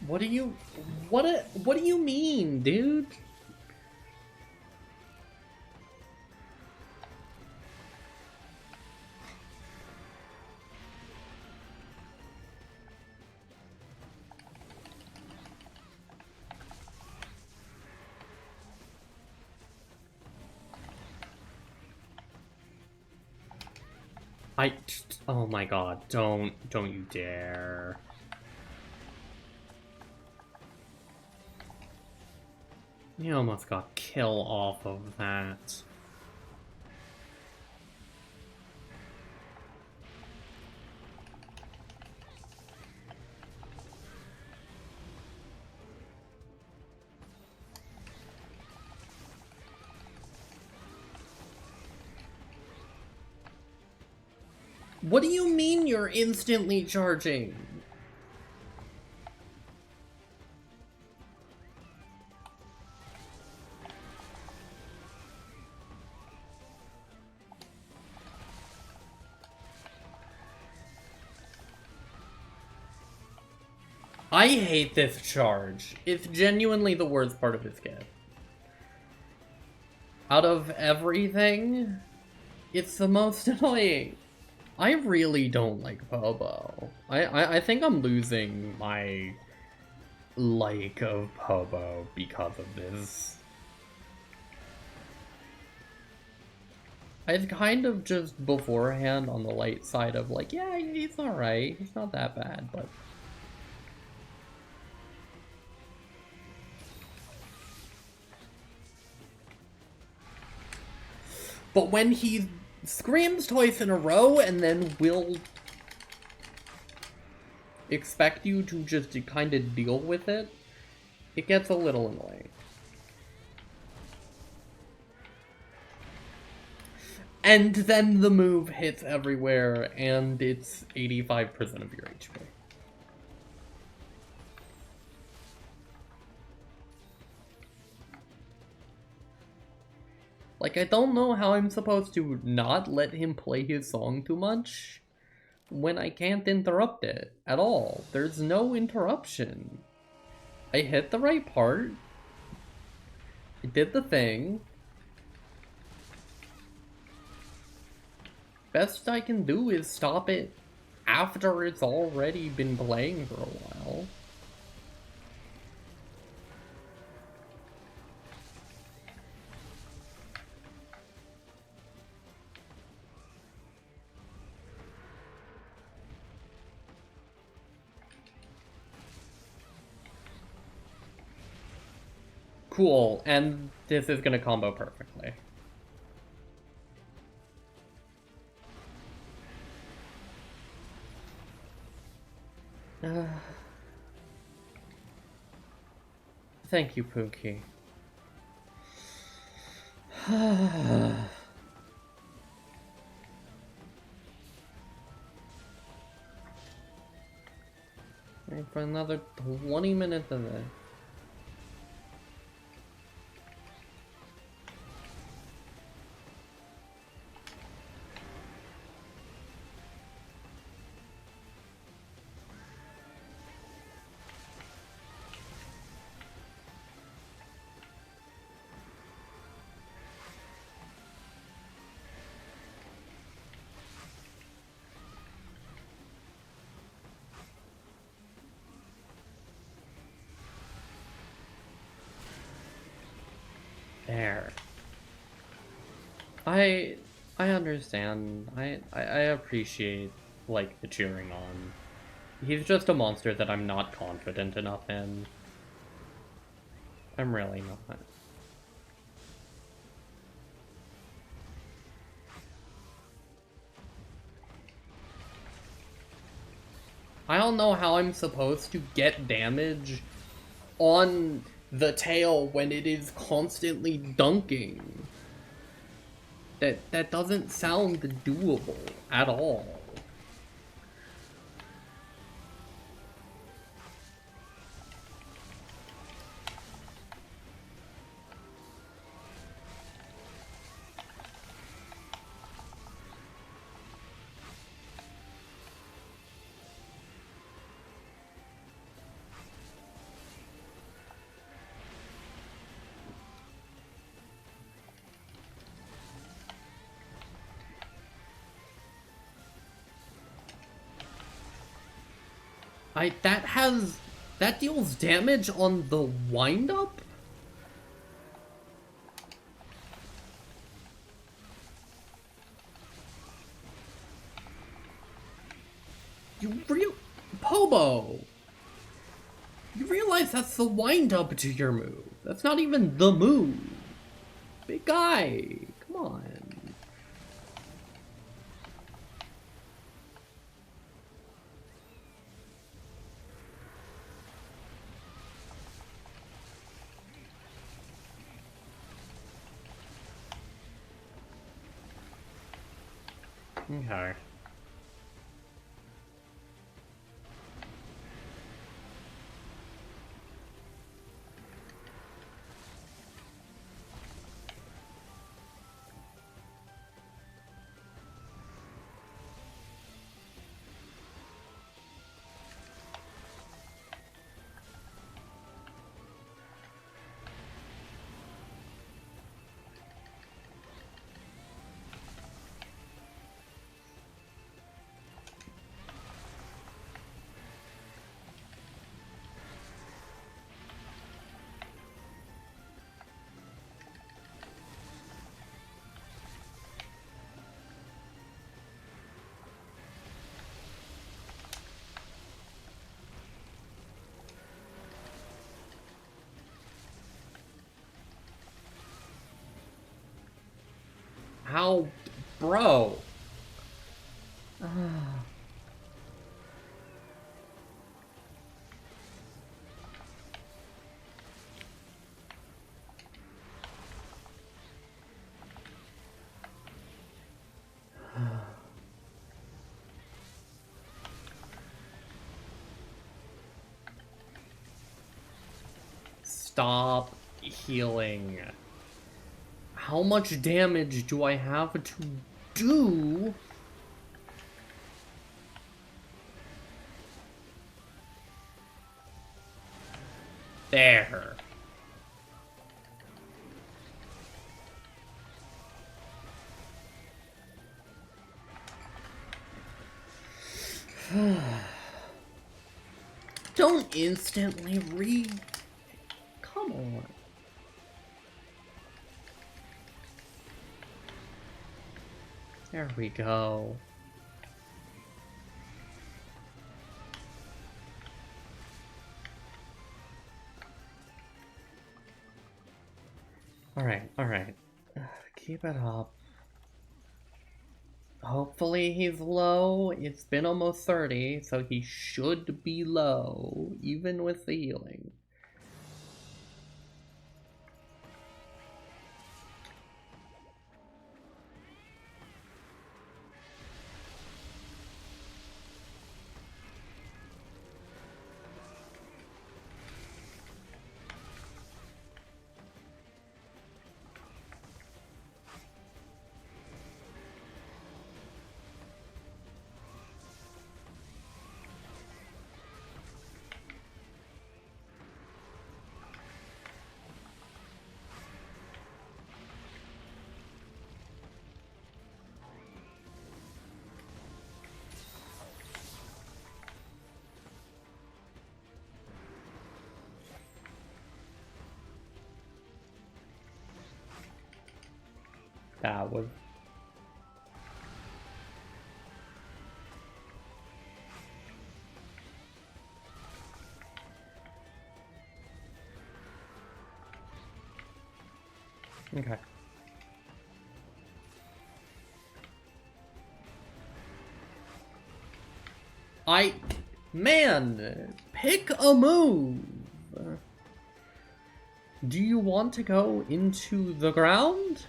What do you... What do you mean, dude? Oh my god, don't you dare. You almost got kill off of that. What do you mean you're instantly charging? I hate this charge. It's genuinely the worst part of this game. Out of everything, it's the most annoying. I really don't like Pobo. I think I'm losing my like of Pobo because of this. I was kind of just beforehand on the light side of like, yeah, he's alright. He's not that bad, but... But when he screams twice in a row and then will expect you to just kind of deal with it, it gets a little annoying. And then the move hits everywhere and it's 85% of your HP. Like, I don't know how I'm supposed to not let him play his song too much when I can't interrupt it at all. There's no interruption. I hit the right part. I did the thing. Best I can do is stop it after it's already been playing for a while. Cool, and this is gonna combo perfectly. Thank you, Pookie. Wait for another 20 minutes of this. There. I understand. I appreciate, like, the cheering on. He's just a monster that I'm not confident enough in. I'm really not. I don't know how I'm supposed to get damage on the tail when it is constantly dunking. That doesn't sound doable at all. That deals damage on the wind-up? Pobo! You realize that's the wind-up to your move. That's not even the move. Big guy, come on. Okay. How, bro? Stop healing. How much damage do I have to do? There. Don't instantly Come on. There we go. Alright. Keep it up. Hopefully he's low. It's been almost 30, so he should be low, even with the healing. That was... Okay. Man, pick a move! Do you want to go into the ground?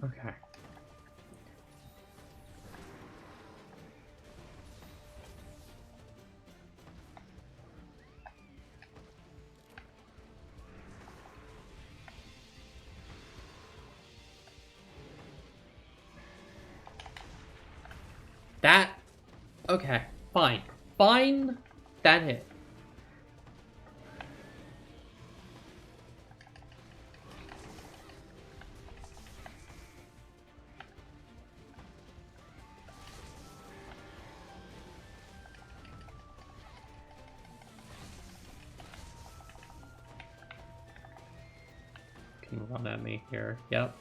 Okay. That... Okay, fine. Fine, that hit. Can run at me here. Yep.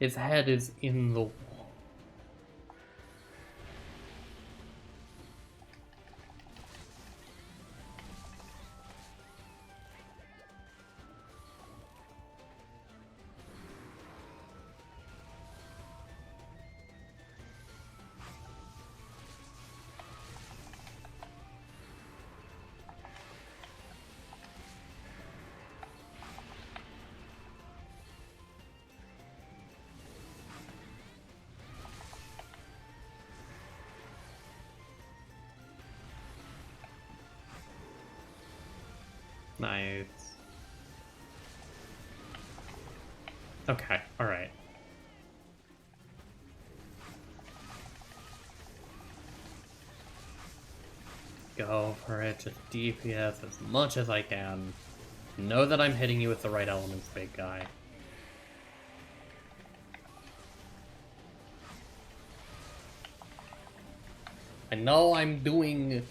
His head is in the wall. Nice. Okay, alright. Go for it, just DPS as much as I can. Know that I'm hitting you with the right elements, big guy. I know I'm doing...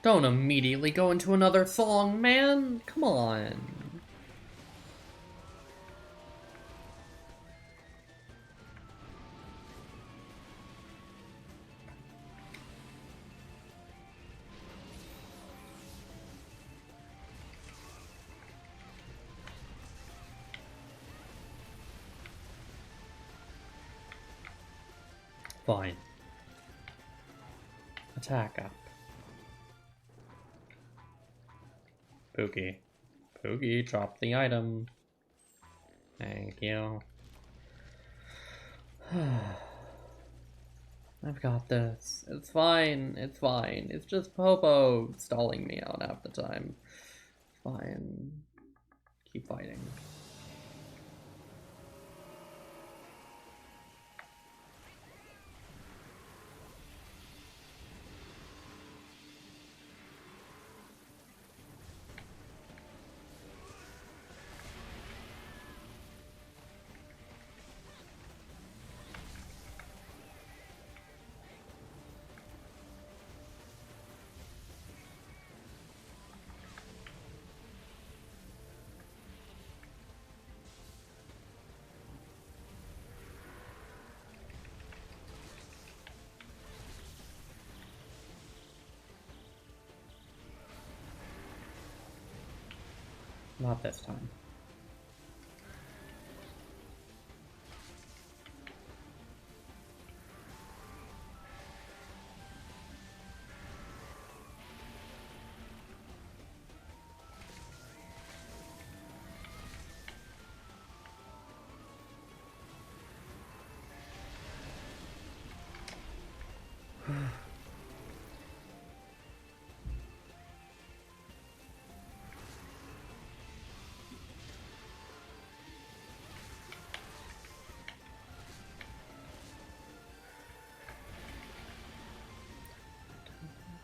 Don't immediately go into another song, man! Come on! Fine. Attack up. Pookie. Pookie, drop the item. Thank you. I've got this. It's fine. It's fine. It's just Popo stalling me out half the time. Fine. Keep fighting. Not this time.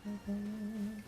Alright.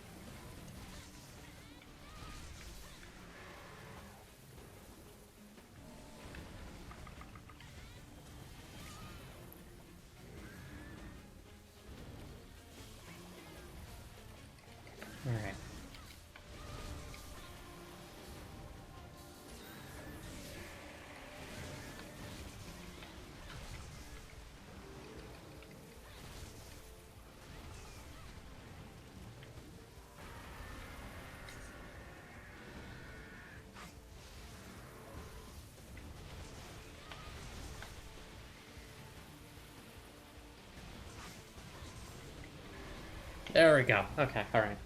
There we go. Okay, alright.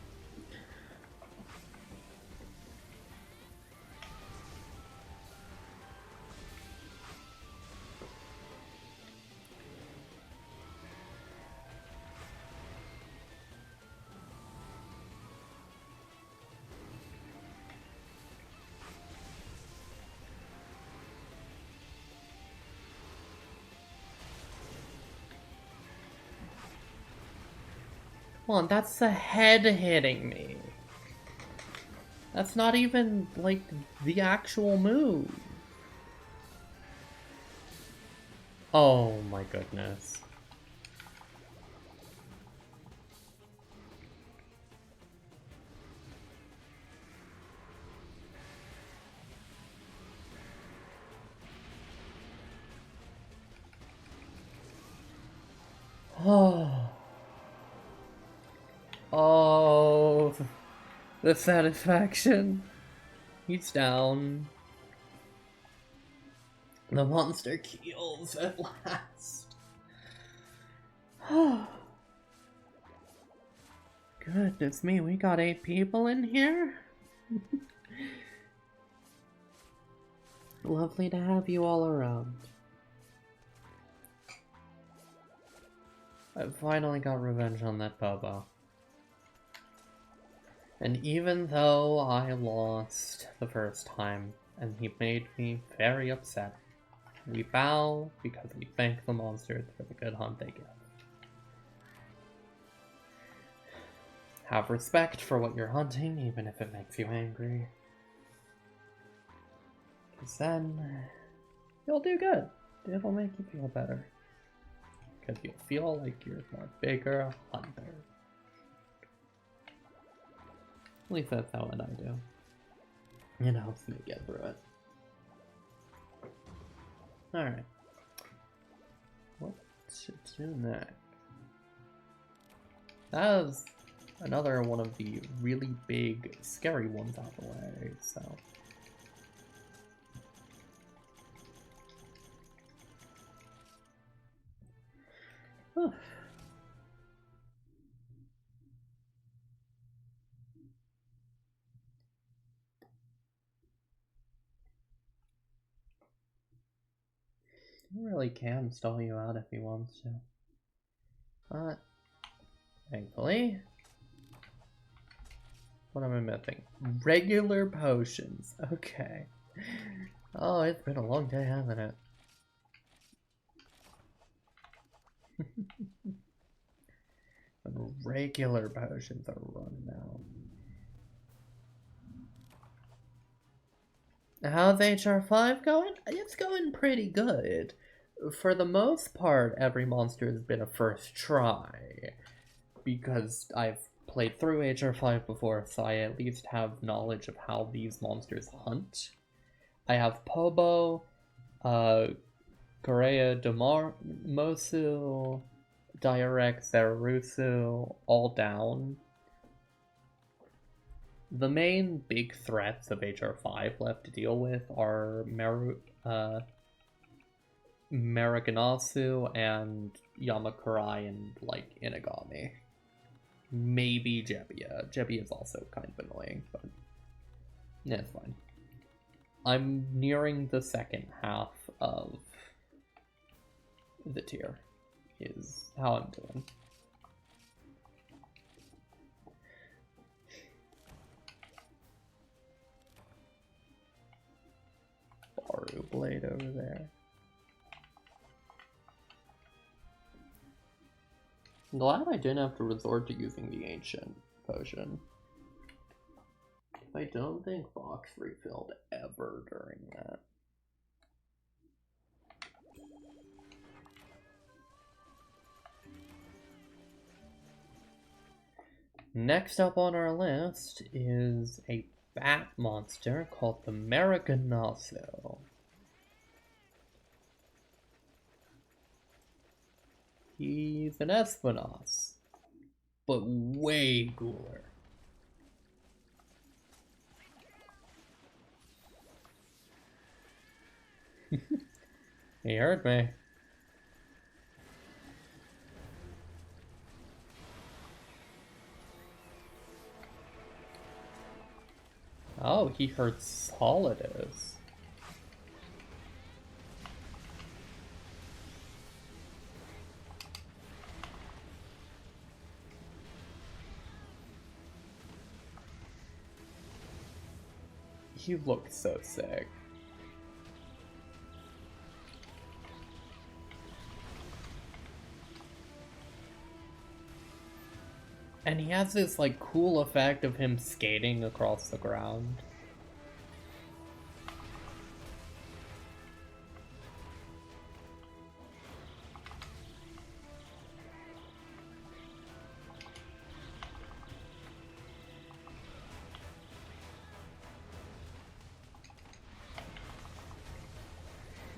Come on, that's the head hitting me. That's not even, like, the actual move. Oh my goodness. Oh. Oh. The satisfaction. He's down. The monster kills at last. Goodness me, we got 8 people in here? Lovely to have you all around. I finally got revenge on that Bobo. And even though I lost the first time, and he made me very upset, we bow because we thank the monsters for the good hunt they give. Have respect for what you're hunting, even if it makes you angry. Because then, you'll do good. It'll make you feel better. Because you'll feel like you're a bigger hunter. At least that's how I do. It helps me get through it. Alright. What to do next? That was another one of the really big, scary ones out of the way, so... He really can stall you out if he wants to. But, thankfully... What am I missing? Regular potions. Okay. Oh, it's been a long day, hasn't it? Regular potions are running out. How's HR5 going? It's going pretty good. For the most part, every monster has been a first try. Because I've played through HR5 before, so I at least have knowledge of how these monsters hunt. I have Pobo, Korea Mosu, Direx, Zerusu, all down. The main big threats of HR5 left to deal with are Maraganasu and Yamakurai and, like, Inagami. Maybe Jebbia. Jebbia is also kind of annoying, but yeah, it's fine. I'm nearing the second half of the tier, is how I'm doing. Baru Blade over there. I'm glad I didn't have to resort to using the ancient potion. I don't think box refilled ever during that. Next up on our list is a bat monster called the Maracanazo. He's an Espinos, but way cooler. He heard me. Oh, he heard Solidus. He looks so sick. And he has this like cool effect of him skating across the ground.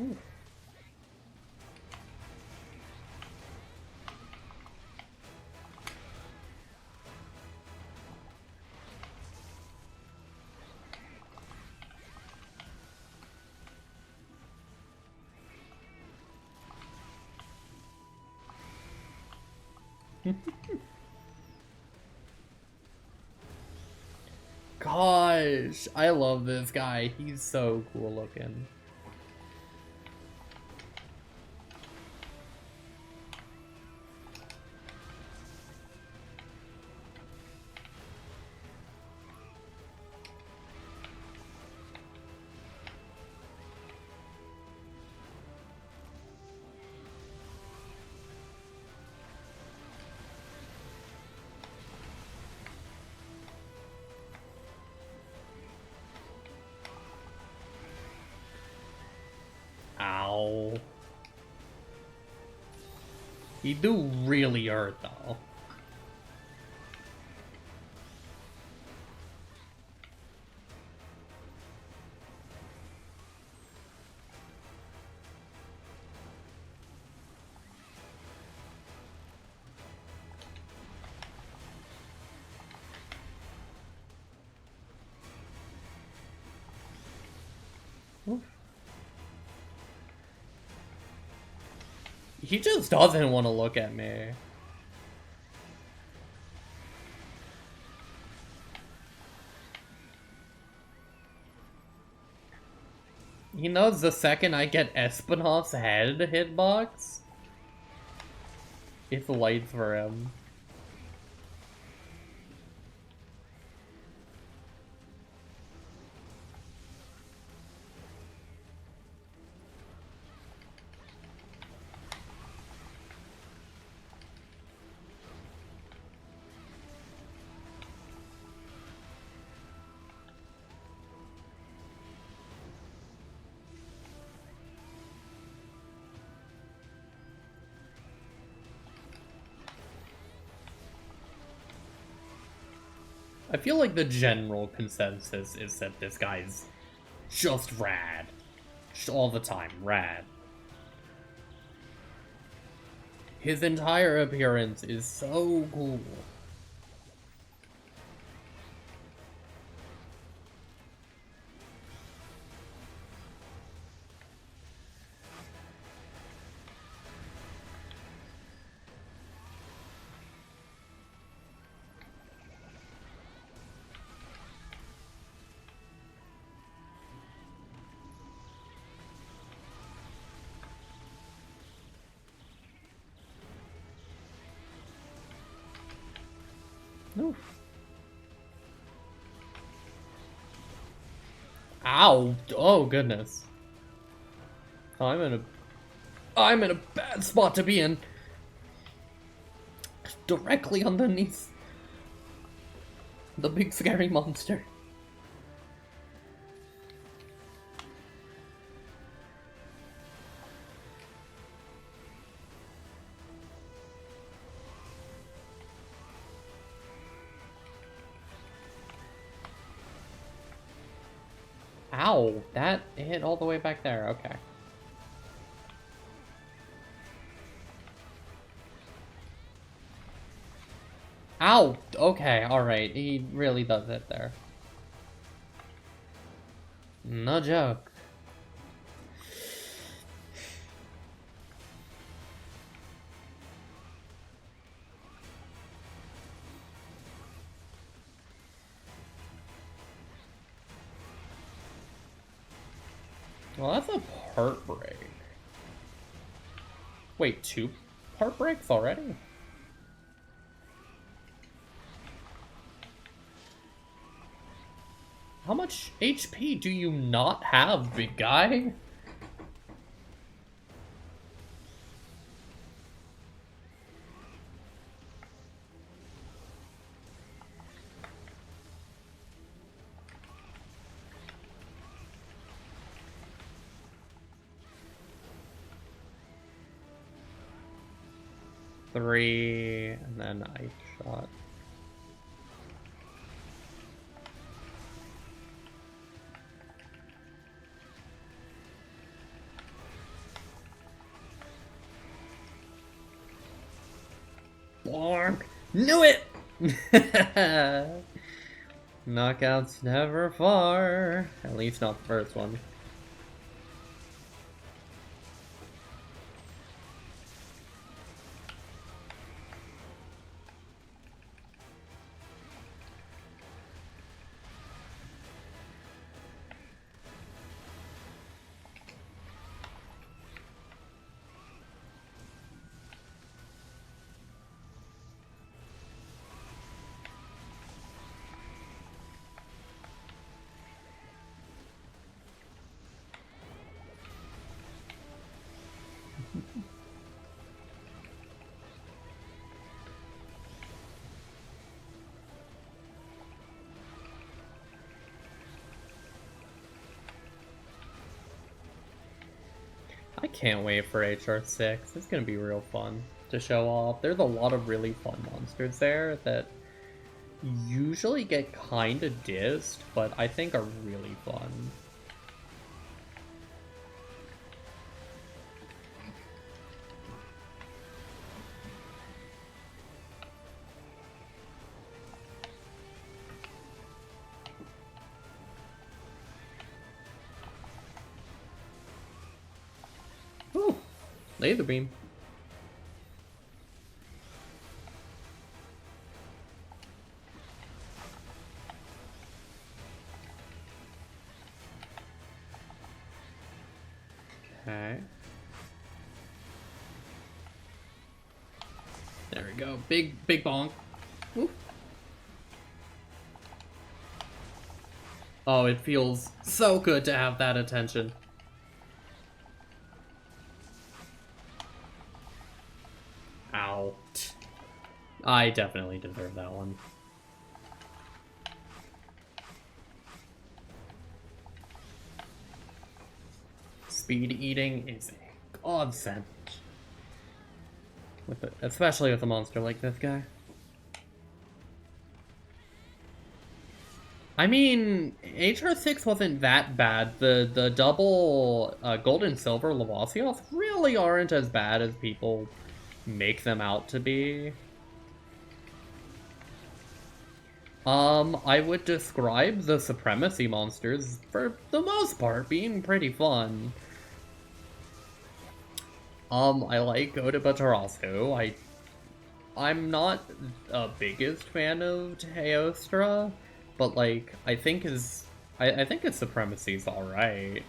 Ooh. Gosh, I love this guy. He's so cool looking. Ow. He do really hurt though. Oof. He just doesn't want to look at me. He knows the second I get Espinos's head hitbox, it's light for him. I feel like the general consensus is that this guy's just rad. Just all the time, rad. His entire appearance is so cool. Oof. Ow! Oh goodness. I'm in a bad spot to be in. directly underneath the big scary monster. Ow, that hit all the way back there, okay. Ow! Okay, alright, he really does it there. No joke. Well, that's a part break. Wait, 2 part breaks already? How much HP do you not have, big guy? Three, and then ice shot. Blank! Knew it! Knockouts never far. At least not the first one. I can't wait for HR6. It's gonna be real fun to show off. There's a lot of really fun monsters there that usually get kinda dissed, but I think are really fun. Ooh, laser beam. Okay. There we go. Big bonk. Ooh. Oh, it feels so good to have that attention. Ow. I definitely deserve that one. Speed eating is a godsend. Especially with a monster like this guy. I mean, HR6 wasn't that bad. The double gold and silver Lavasioth really aren't as bad as people make them out to be. I would describe the Supremacy monsters, for the most part, being pretty fun. I like Odabatarasu. I'm not a biggest fan of Teostra, but like I think his Supremacy is alright.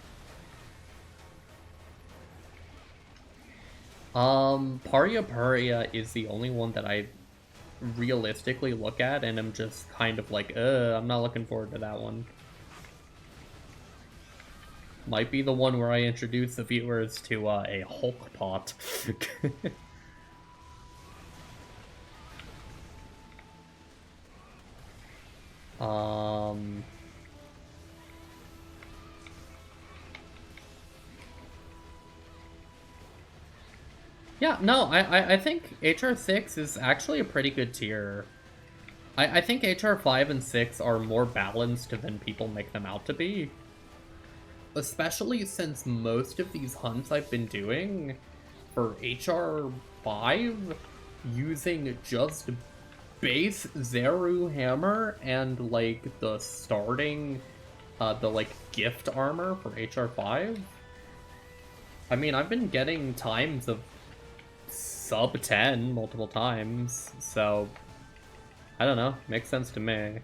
Paria Puria is the only one that I realistically look at and I'm just kind of like, I'm not looking forward to that one. Might be the one where I introduce the viewers to a Hulk pot. Yeah, no, I think HR6 is actually a pretty good tier. I think HR5 and 6 are more balanced than people make them out to be. Especially since most of these hunts I've been doing for HR5 using just base Zeru hammer and like the starting the like gift armor for HR5. I mean, I've been getting times of sub 10 multiple times, so I don't know, makes sense to me.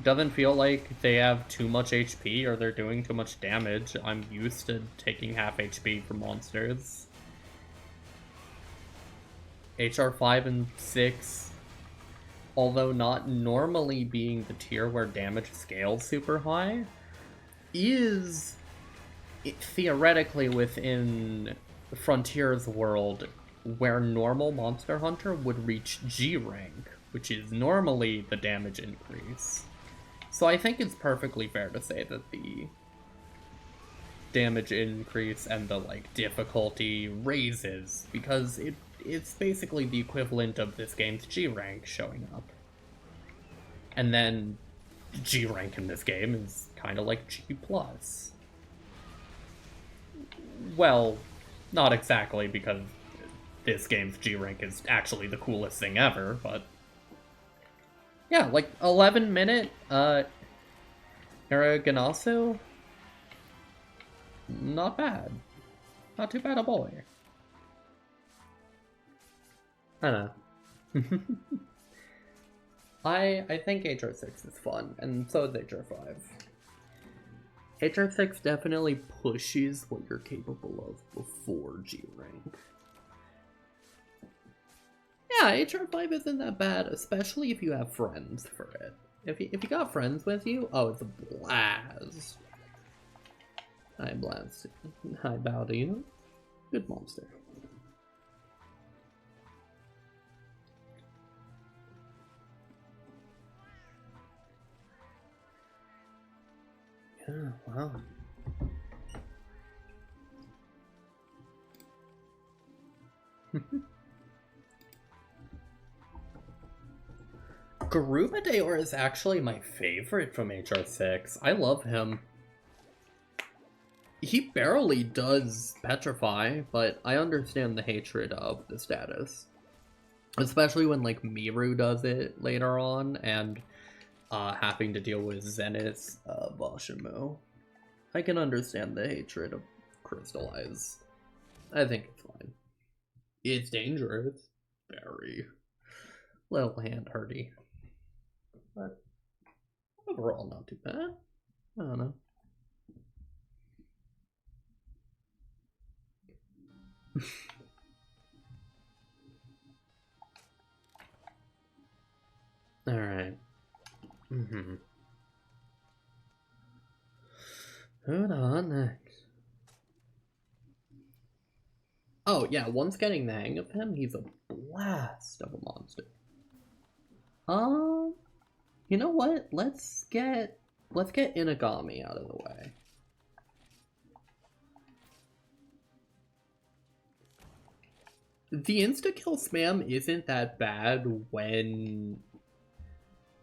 Doesn't feel like they have too much HP or they're doing too much damage. I'm used to taking half HP from monsters. HR5 and 6, although not normally being the tier where damage scales super high, is theoretically within Frontier's world where normal Monster Hunter would reach G rank, which is normally the damage increase. So I think it's perfectly fair to say that the damage increase and the like difficulty raises, because it's basically the equivalent of this game's G rank showing up. And then G rank in this game is kind of like G+. Well, not exactly, because this game's G rank is actually the coolest thing ever, but yeah, like 11-minute Araganasu, not bad. Not too bad a boy. I don't know. I think HR6 is fun, and so is HR5. HR6 definitely pushes what you're capable of before G rank. Yeah, HR5 isn't that bad, especially if you have friends for it. If you got friends with you, oh, it's a blast. I blast. I bow to you. Good monster. Yeah, wow. Garuba is actually my favorite from HR6. I love him. He barely does petrify, but I understand the hatred of the status. Especially when, like, Miru does it later on, and having to deal with Zenith's Bashimu. I can understand the hatred of Crystallize. I think it's fine. It's dangerous. Very. Little hand hurty. But overall, not too bad. I don't know. Alright. Who'd on next? Oh, yeah, once getting the hang of him, he's a blast of a monster. You know what? Let's get Inagami out of the way. The insta-kill spam isn't that bad when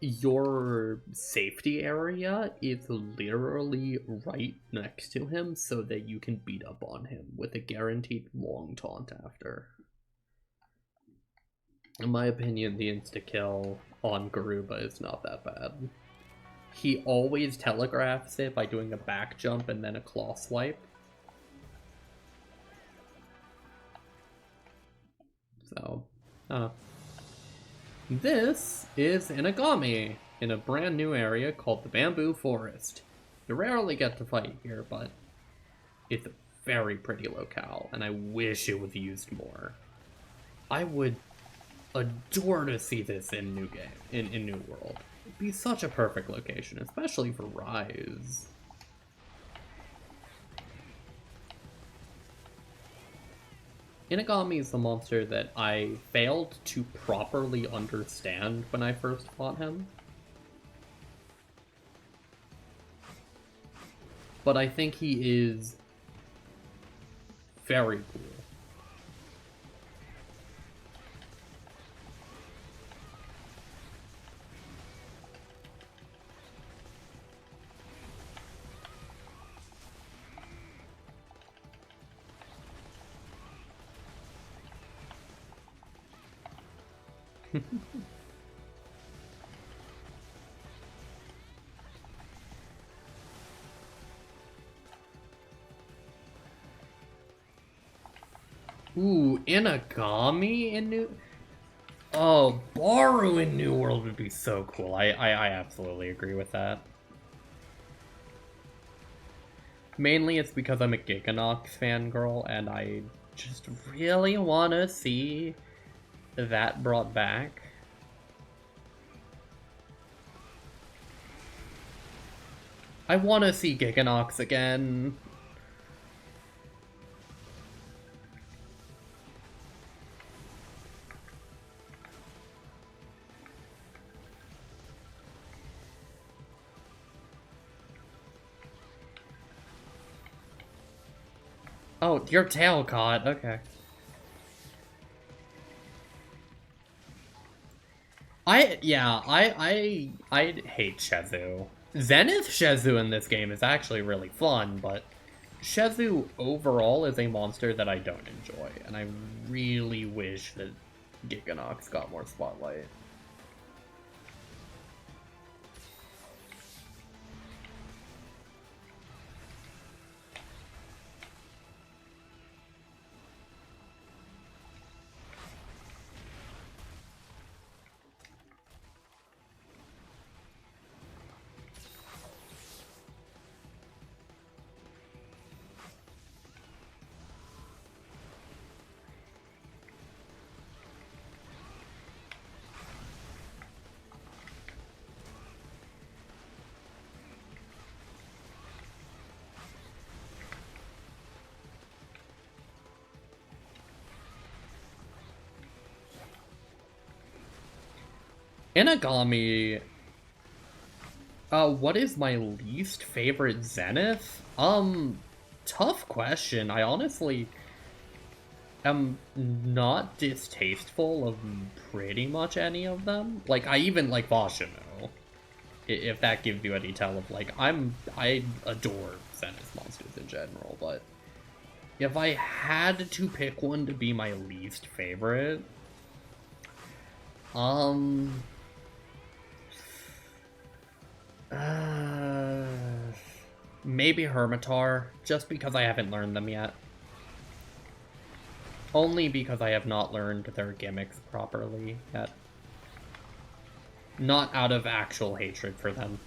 your safety area is literally right next to him so that you can beat up on him with a guaranteed long taunt after. In my opinion, the insta-kill on Garuba is not that bad. He always telegraphs it by doing a back jump and then a claw swipe. So, this is Inagami in a brand new area called the Bamboo Forest. You rarely get to fight here, but it's a very pretty locale, and I wish it was used more. I would adore to see this in New Game, in New World. It'd be such a perfect location, especially for Rise. Inagami is the monster that I failed to properly understand when I first fought him. But I think he is very cool. Ooh, Inagami in New... Oh, Baru in New World would be so cool. I absolutely agree with that. Mainly it's because I'm a Giganox fangirl, and I just really want to see that brought back. I want to see Giganox again. Oh, your tail caught. Okay. I hate Shezu. Zenith Shezu in this game is actually really fun, but Shezu overall is a monster that I don't enjoy, and I really wish that Giganox got more spotlight. Inagami... what is my least favorite Zenith? Tough question. I honestly am not distasteful of pretty much any of them. Like, I even like Vashinu, if that gives you any tell of, like, I adore Zenith monsters in general, but if I had to pick one to be my least favorite, maybe Hermitar, just because I haven't learned them yet. Only because I have not learned their gimmicks properly yet. Not out of actual hatred for them.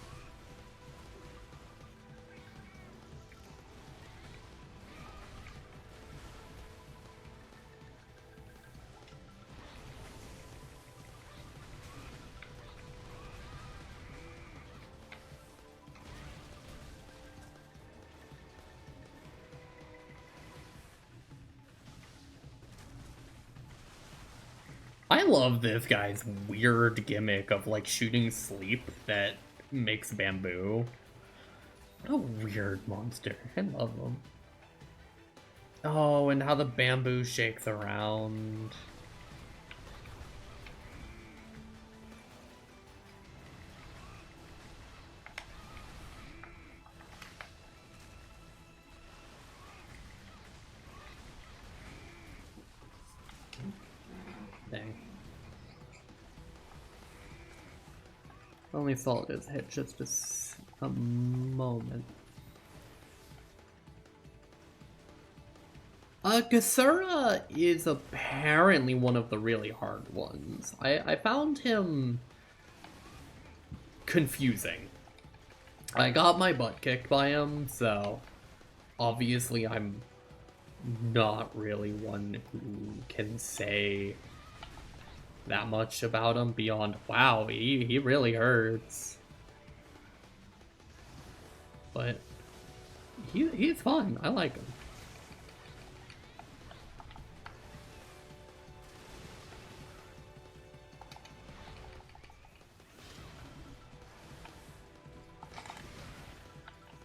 I love this guy's weird gimmick of, like, shooting sleep that makes bamboo. What a weird monster. I love him. Oh, and how the bamboo shakes around. Dang. Only thought is hit just a moment. Gasura is apparently one of the really hard ones. I found him confusing. I got my butt kicked by him, so obviously I'm not really one who can say that much about him beyond, wow, he really hurts. But he's fun. I like him.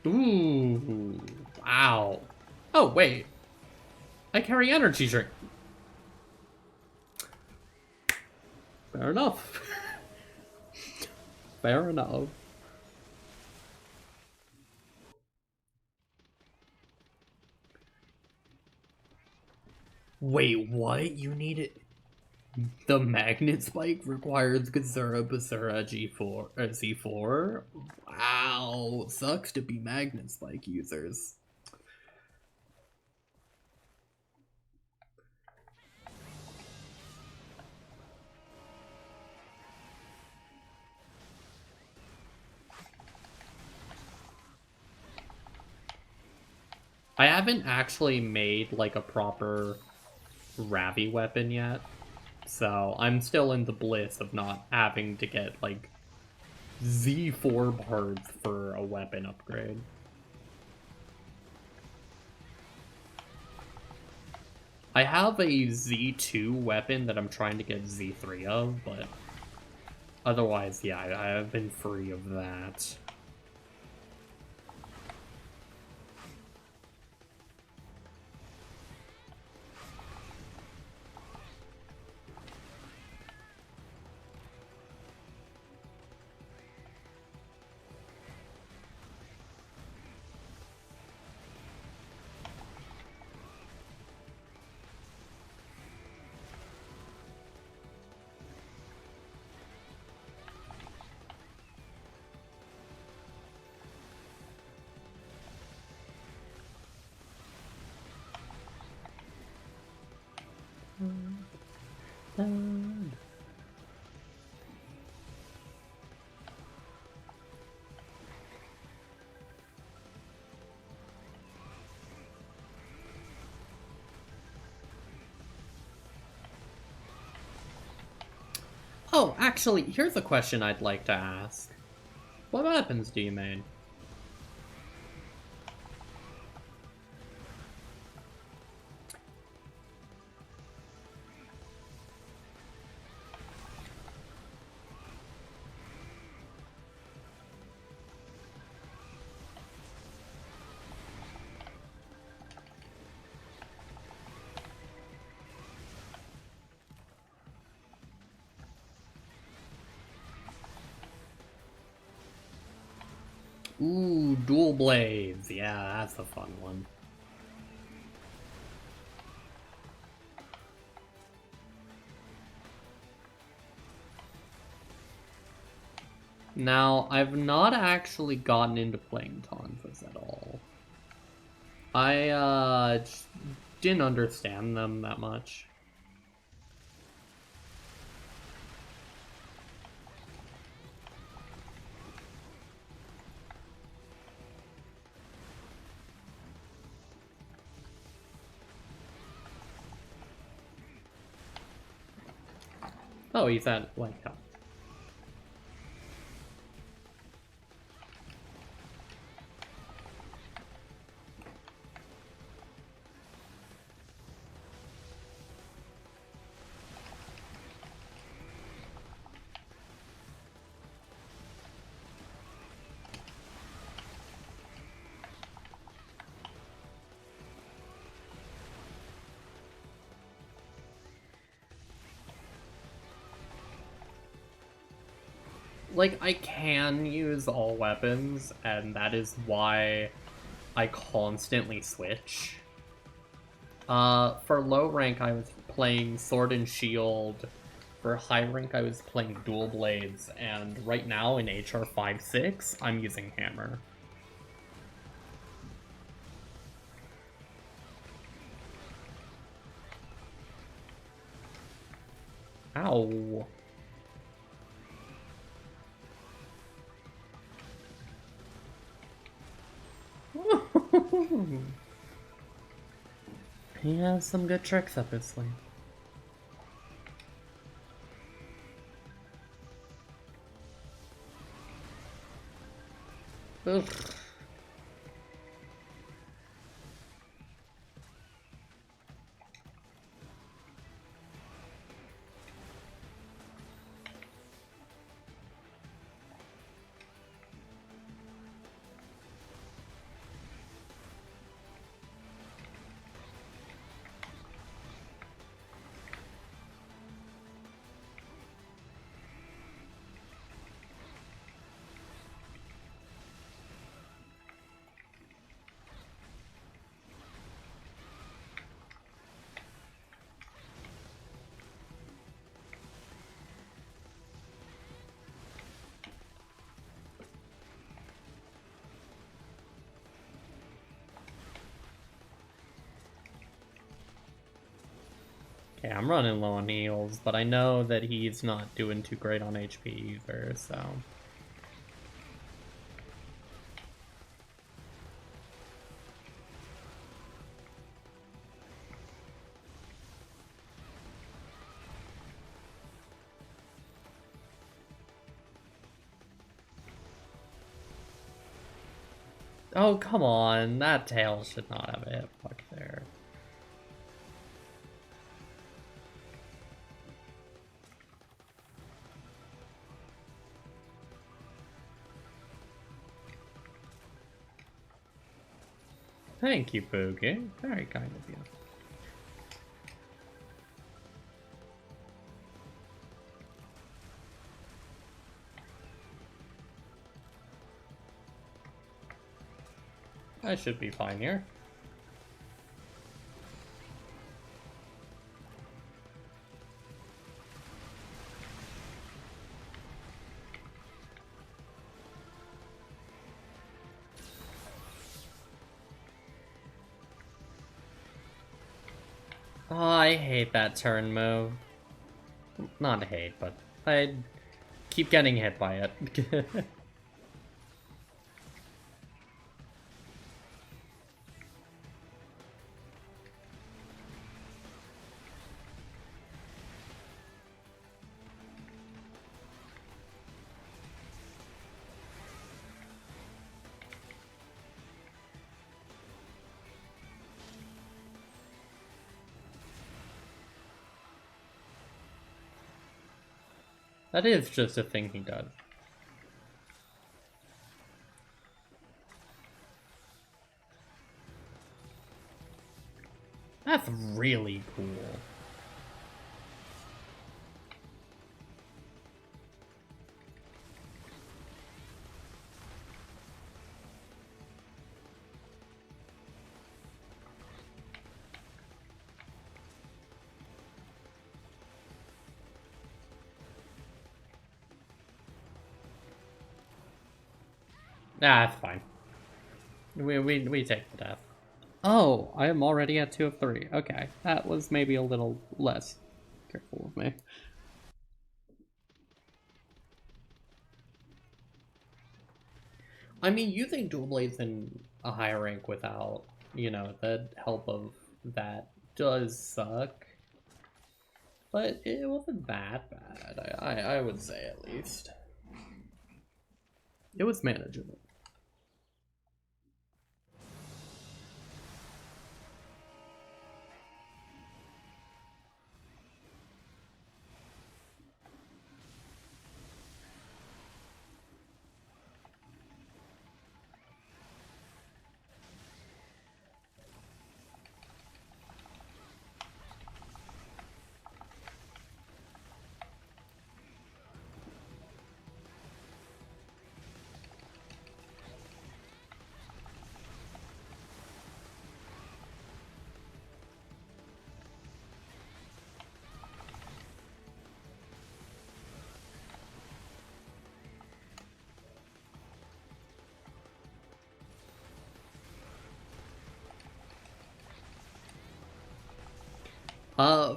Ooh, wow. Oh, wait. I carry energy drink. Fair enough. Fair enough. Wait, what? You need it? The magnet spike requires Gazura Basura G4 Z4? Wow. Sucks to be magnet spike users. I haven't actually made like a proper Ravi weapon yet, so I'm still in the bliss of not having to get like Z4 parts for a weapon upgrade. I have a Z2 weapon that I'm trying to get Z3 of, but otherwise, yeah, I have been free of that. Oh, actually, here's a question I'd like to ask. What weapons do you main? Ooh, dual blades. Yeah, that's a fun one. Now, I've not actually gotten into playing Tonfas at all. I didn't understand them that much. Oh, he's at, like, like, I can use all weapons, and that is why I constantly switch. For low rank, I was playing Sword and Shield. For high rank, I was playing Dual Blades, and right now in HR5 I'm using Hammer. Ow. He has some good tricks up his sleeve. Ugh. Okay, I'm running low on heals, but I know that he's not doing too great on HP either, so... Oh, come on. That tail should not have a hitbox there. Thank you, Boogie. Very kind of you. I should be fine here. Oh, I hate that turn move. Not hate, but I keep getting hit by it. That is just a thing he does. That's really cool. Nah, that's fine. We take the death. Oh, I am already at 2 of 3. Okay, that was maybe a little less careful of me. I mean, using dual blades in a higher rank without, you know, the help of that does suck. But it wasn't that bad, I would say at least. It was manageable.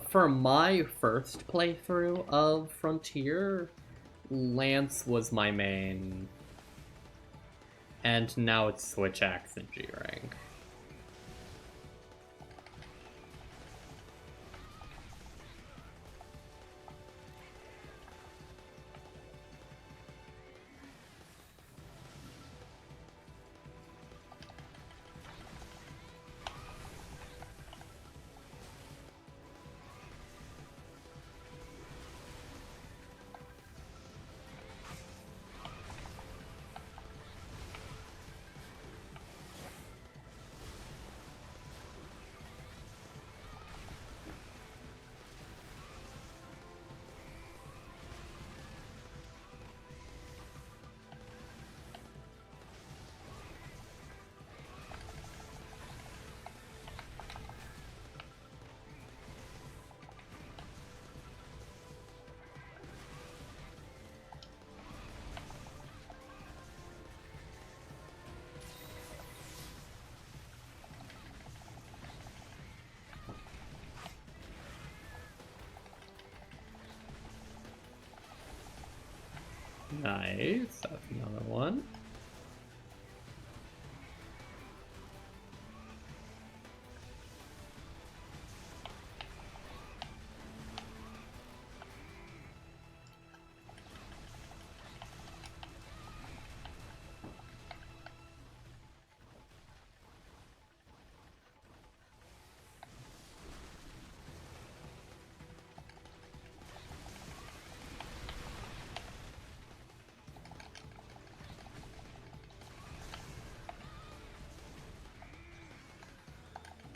For my first playthrough of Frontier, Lance was my main. And now it's Switch Axe and G rank. Nice, that's another one.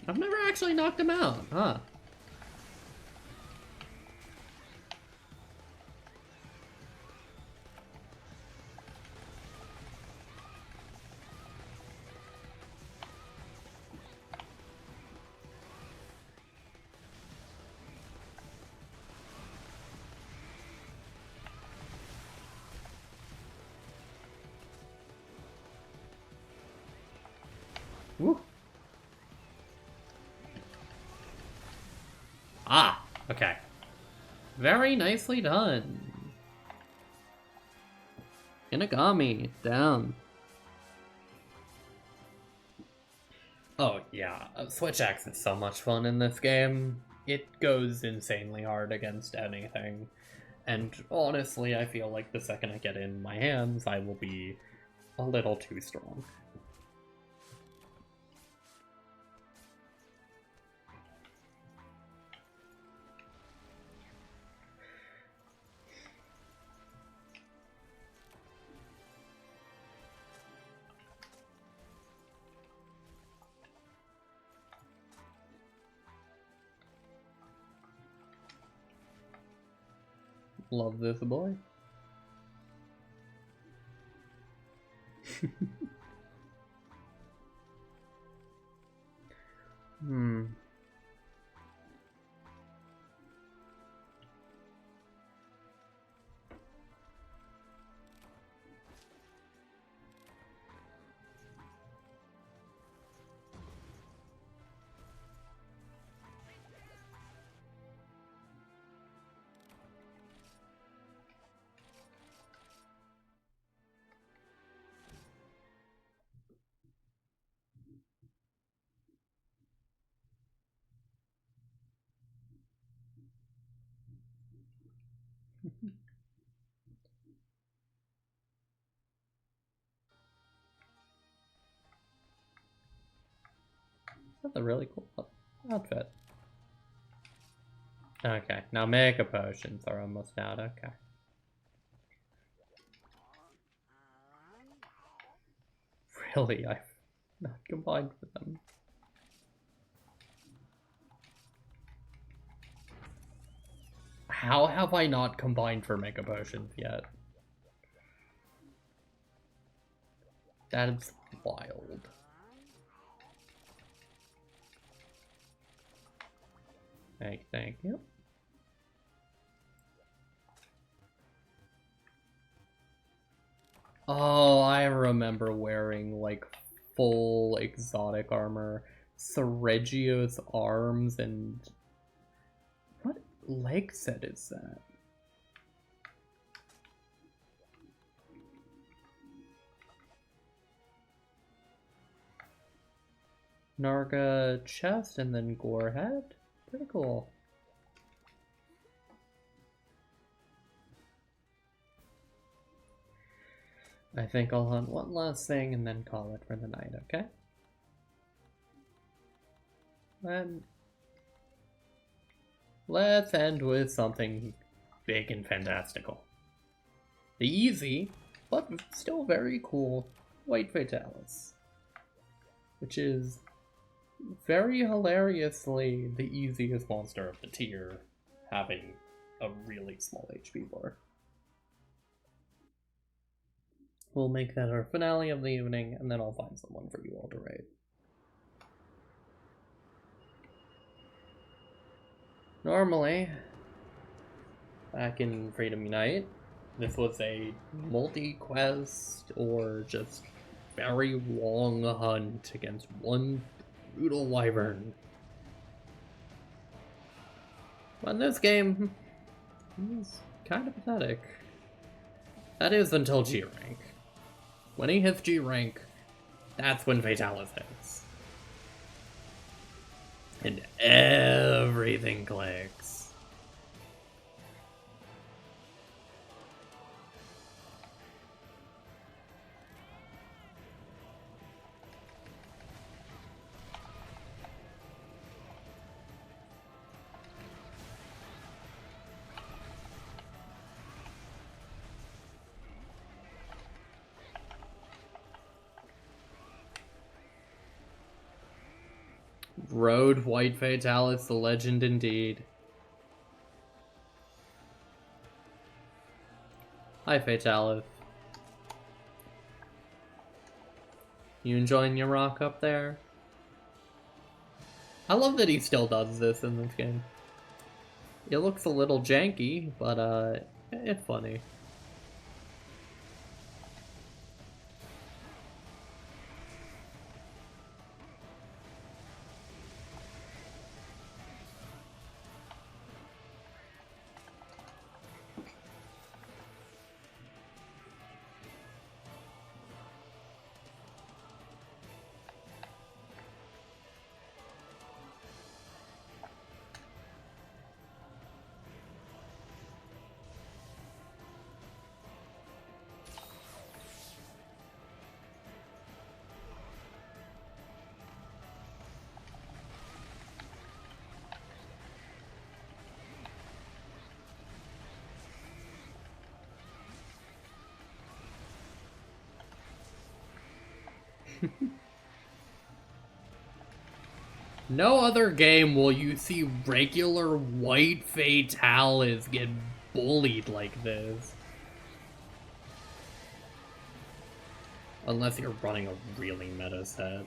I've never actually knocked him out, huh? Woo. Ah, okay. Very nicely done. Inagami, down. Oh yeah, Switch Axe is so much fun in this game. It goes insanely hard against anything. And honestly, I feel like the second I get it in my hands, I will be a little too strong. Love this boy. Hmm. That's a really cool outfit. Okay, now Mega Potions are almost out, okay. Really, I've not combined with them. How have I not combined for Mega Potions yet? That is wild. Thank you. Oh, I remember wearing like full exotic armor, Sergio's arms, and what leg set is that? Narga chest and then gore head? Pretty cool. I think I'll hunt one last thing and then call it for the night, okay? And let's end with something big and fantastical. The easy, but still very cool, White Fatalis. Which is very hilariously the easiest monster of the tier, having a really small HP bar. We'll make that our finale of the evening, and then I'll find someone for you all to raid. Normally, back in Freedom Unite, this was a multi-quest or just very long hunt against one brutal wyvern. But in this game, he's kind of pathetic. That is until G rank. When he hits G rank, that's when Fatalis hits. And everything clicks. Road White Fatalis, the legend indeed. Hi, Fatalis. You enjoying your rock up there? I love that he still does this in this game. It looks a little janky, but it's funny. No other game will you see regular white Fatalis get bullied like this. Unless you're running a really meta set.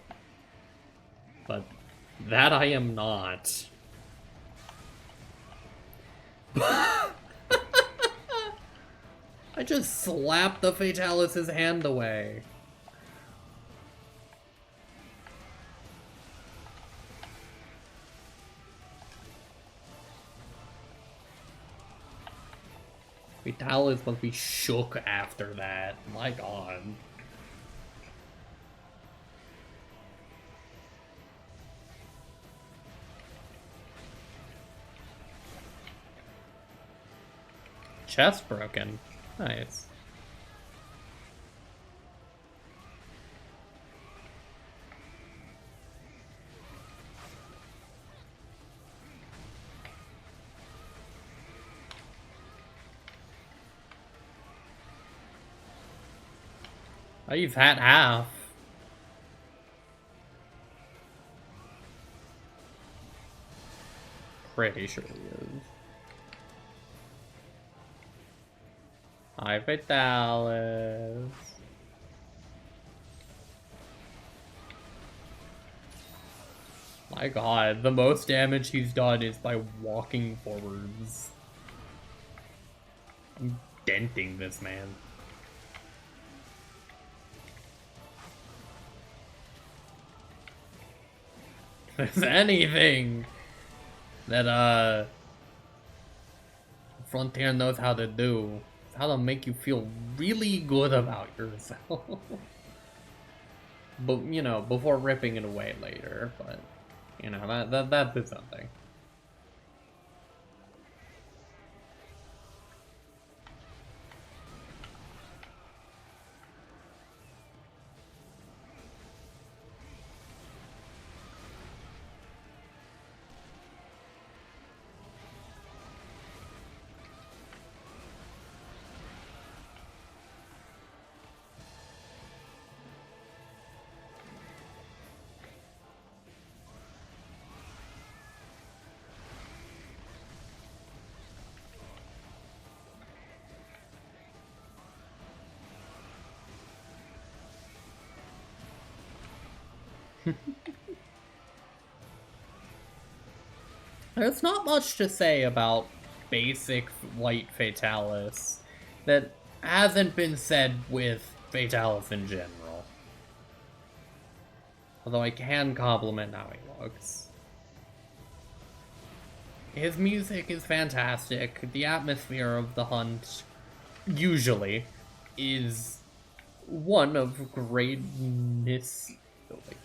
But that I am not. I just slapped the Fatalis' hand away. Fatalis must be shook after that. My god. Chest broken. Nice. Oh, you've had half. Pretty sure he is. Hi, Fatalis. My god, the most damage he's done is by walking forwards. I'm denting this man. If there's anything that Frontier knows how to do, it's how to make you feel really good about yourself. But you know, before ripping it away later. But you know, that is something. There's not much to say about basic white Fatalis that hasn't been said with Fatalis in general. Although I can compliment how he looks. His music is fantastic, the atmosphere of the hunt, usually, is one of great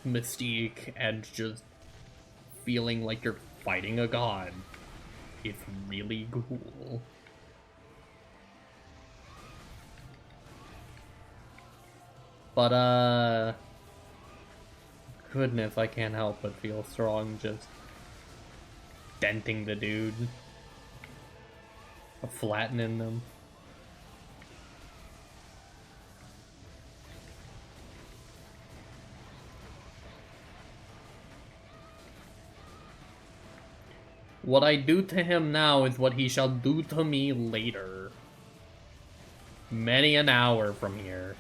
mystique and just feeling like you're fighting a god. It's really cool. But, goodness, I can't help but feel strong just denting the dude. Flattening them. What I do to him now is what he shall do to me later. Many an hour from here.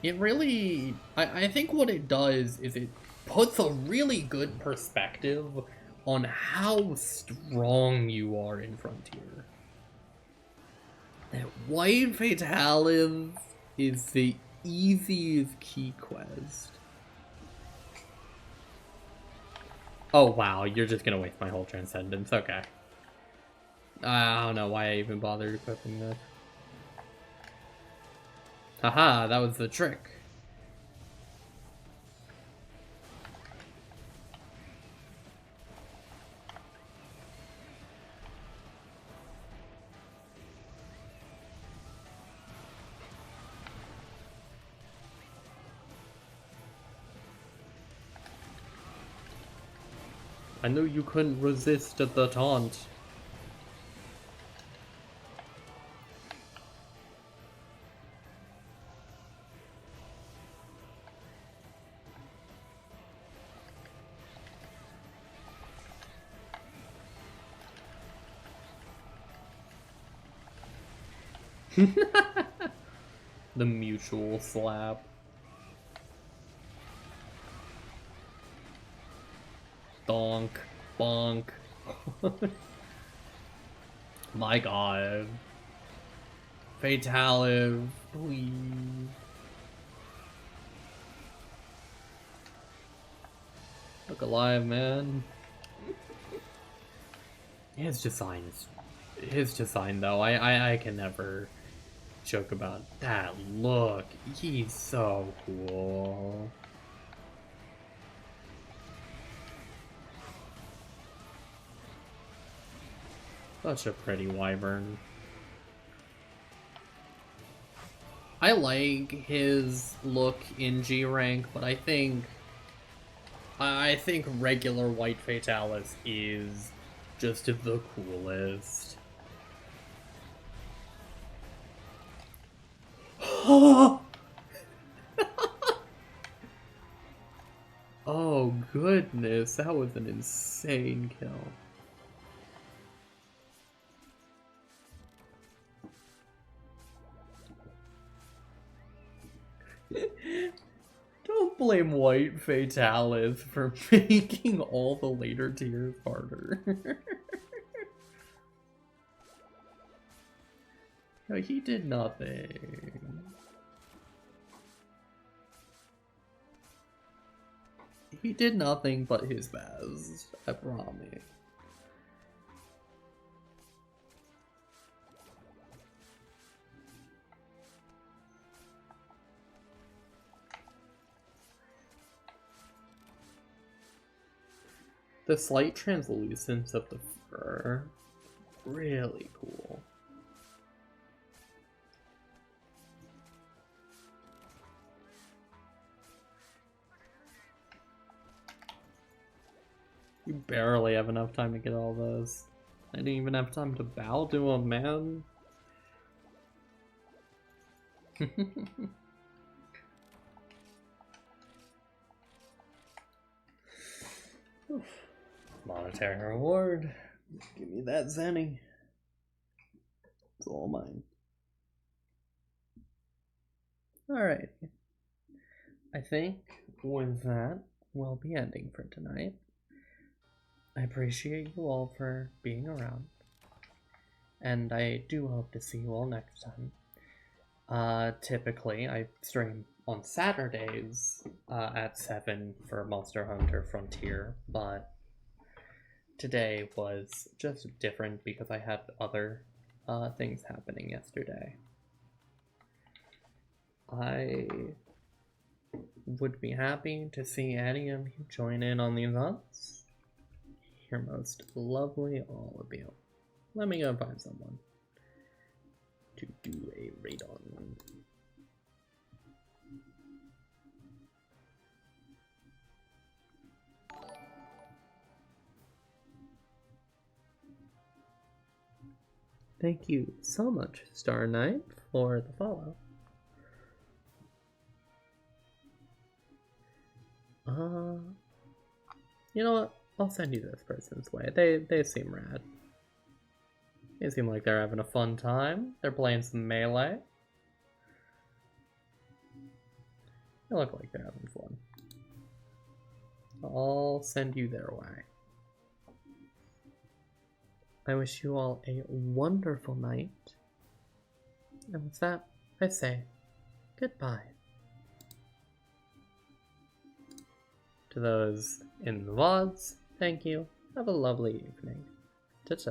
It really, I think what it does is it puts a really good perspective on how strong you are in Frontier. That White Fatalis is the easiest key quest. Oh wow, you're just gonna waste my whole Transcendence, okay. I don't know why I even bothered equipping this. Haha, that was the trick. I knew you couldn't resist the taunt. The mutual slap. Donk. Bonk. My god. Fatalive, please. Look alive, man. His design though. I can never joke about that look. He's so cool. Such a pretty wyvern. I like his look in G rank, but I think regular White Fatalis is just the coolest. Oh goodness, that was an insane kill. Don't blame White Fatalis for making all the later tiers harder. No, he did nothing. He did nothing but his best, I promise. The slight translucence of the fur, really cool. You barely have enough time to get all those. I didn't even have time to bow to him, man. Monetary reward. Give me that Zenny. It's all mine. Alright. I think with that, we'll be ending for tonight. I appreciate you all for being around, and I do hope to see you all next time. Typically, I stream on Saturdays at 7 for Monster Hunter Frontier, but today was just different because I had other things happening yesterday. I would be happy to see any of you join in on the events. You're most lovely, all of you. Let me go find someone to do a raid on. Thank you so much, Star Knight, for the follow. You know what? I'll send you this person's way. They seem rad. They seem like they're having a fun time. They're playing some melee. They look like they're having fun. I'll send you their way. I wish you all a wonderful night. And with that, I say goodbye. To those in the VODs, thank you. Have a lovely evening.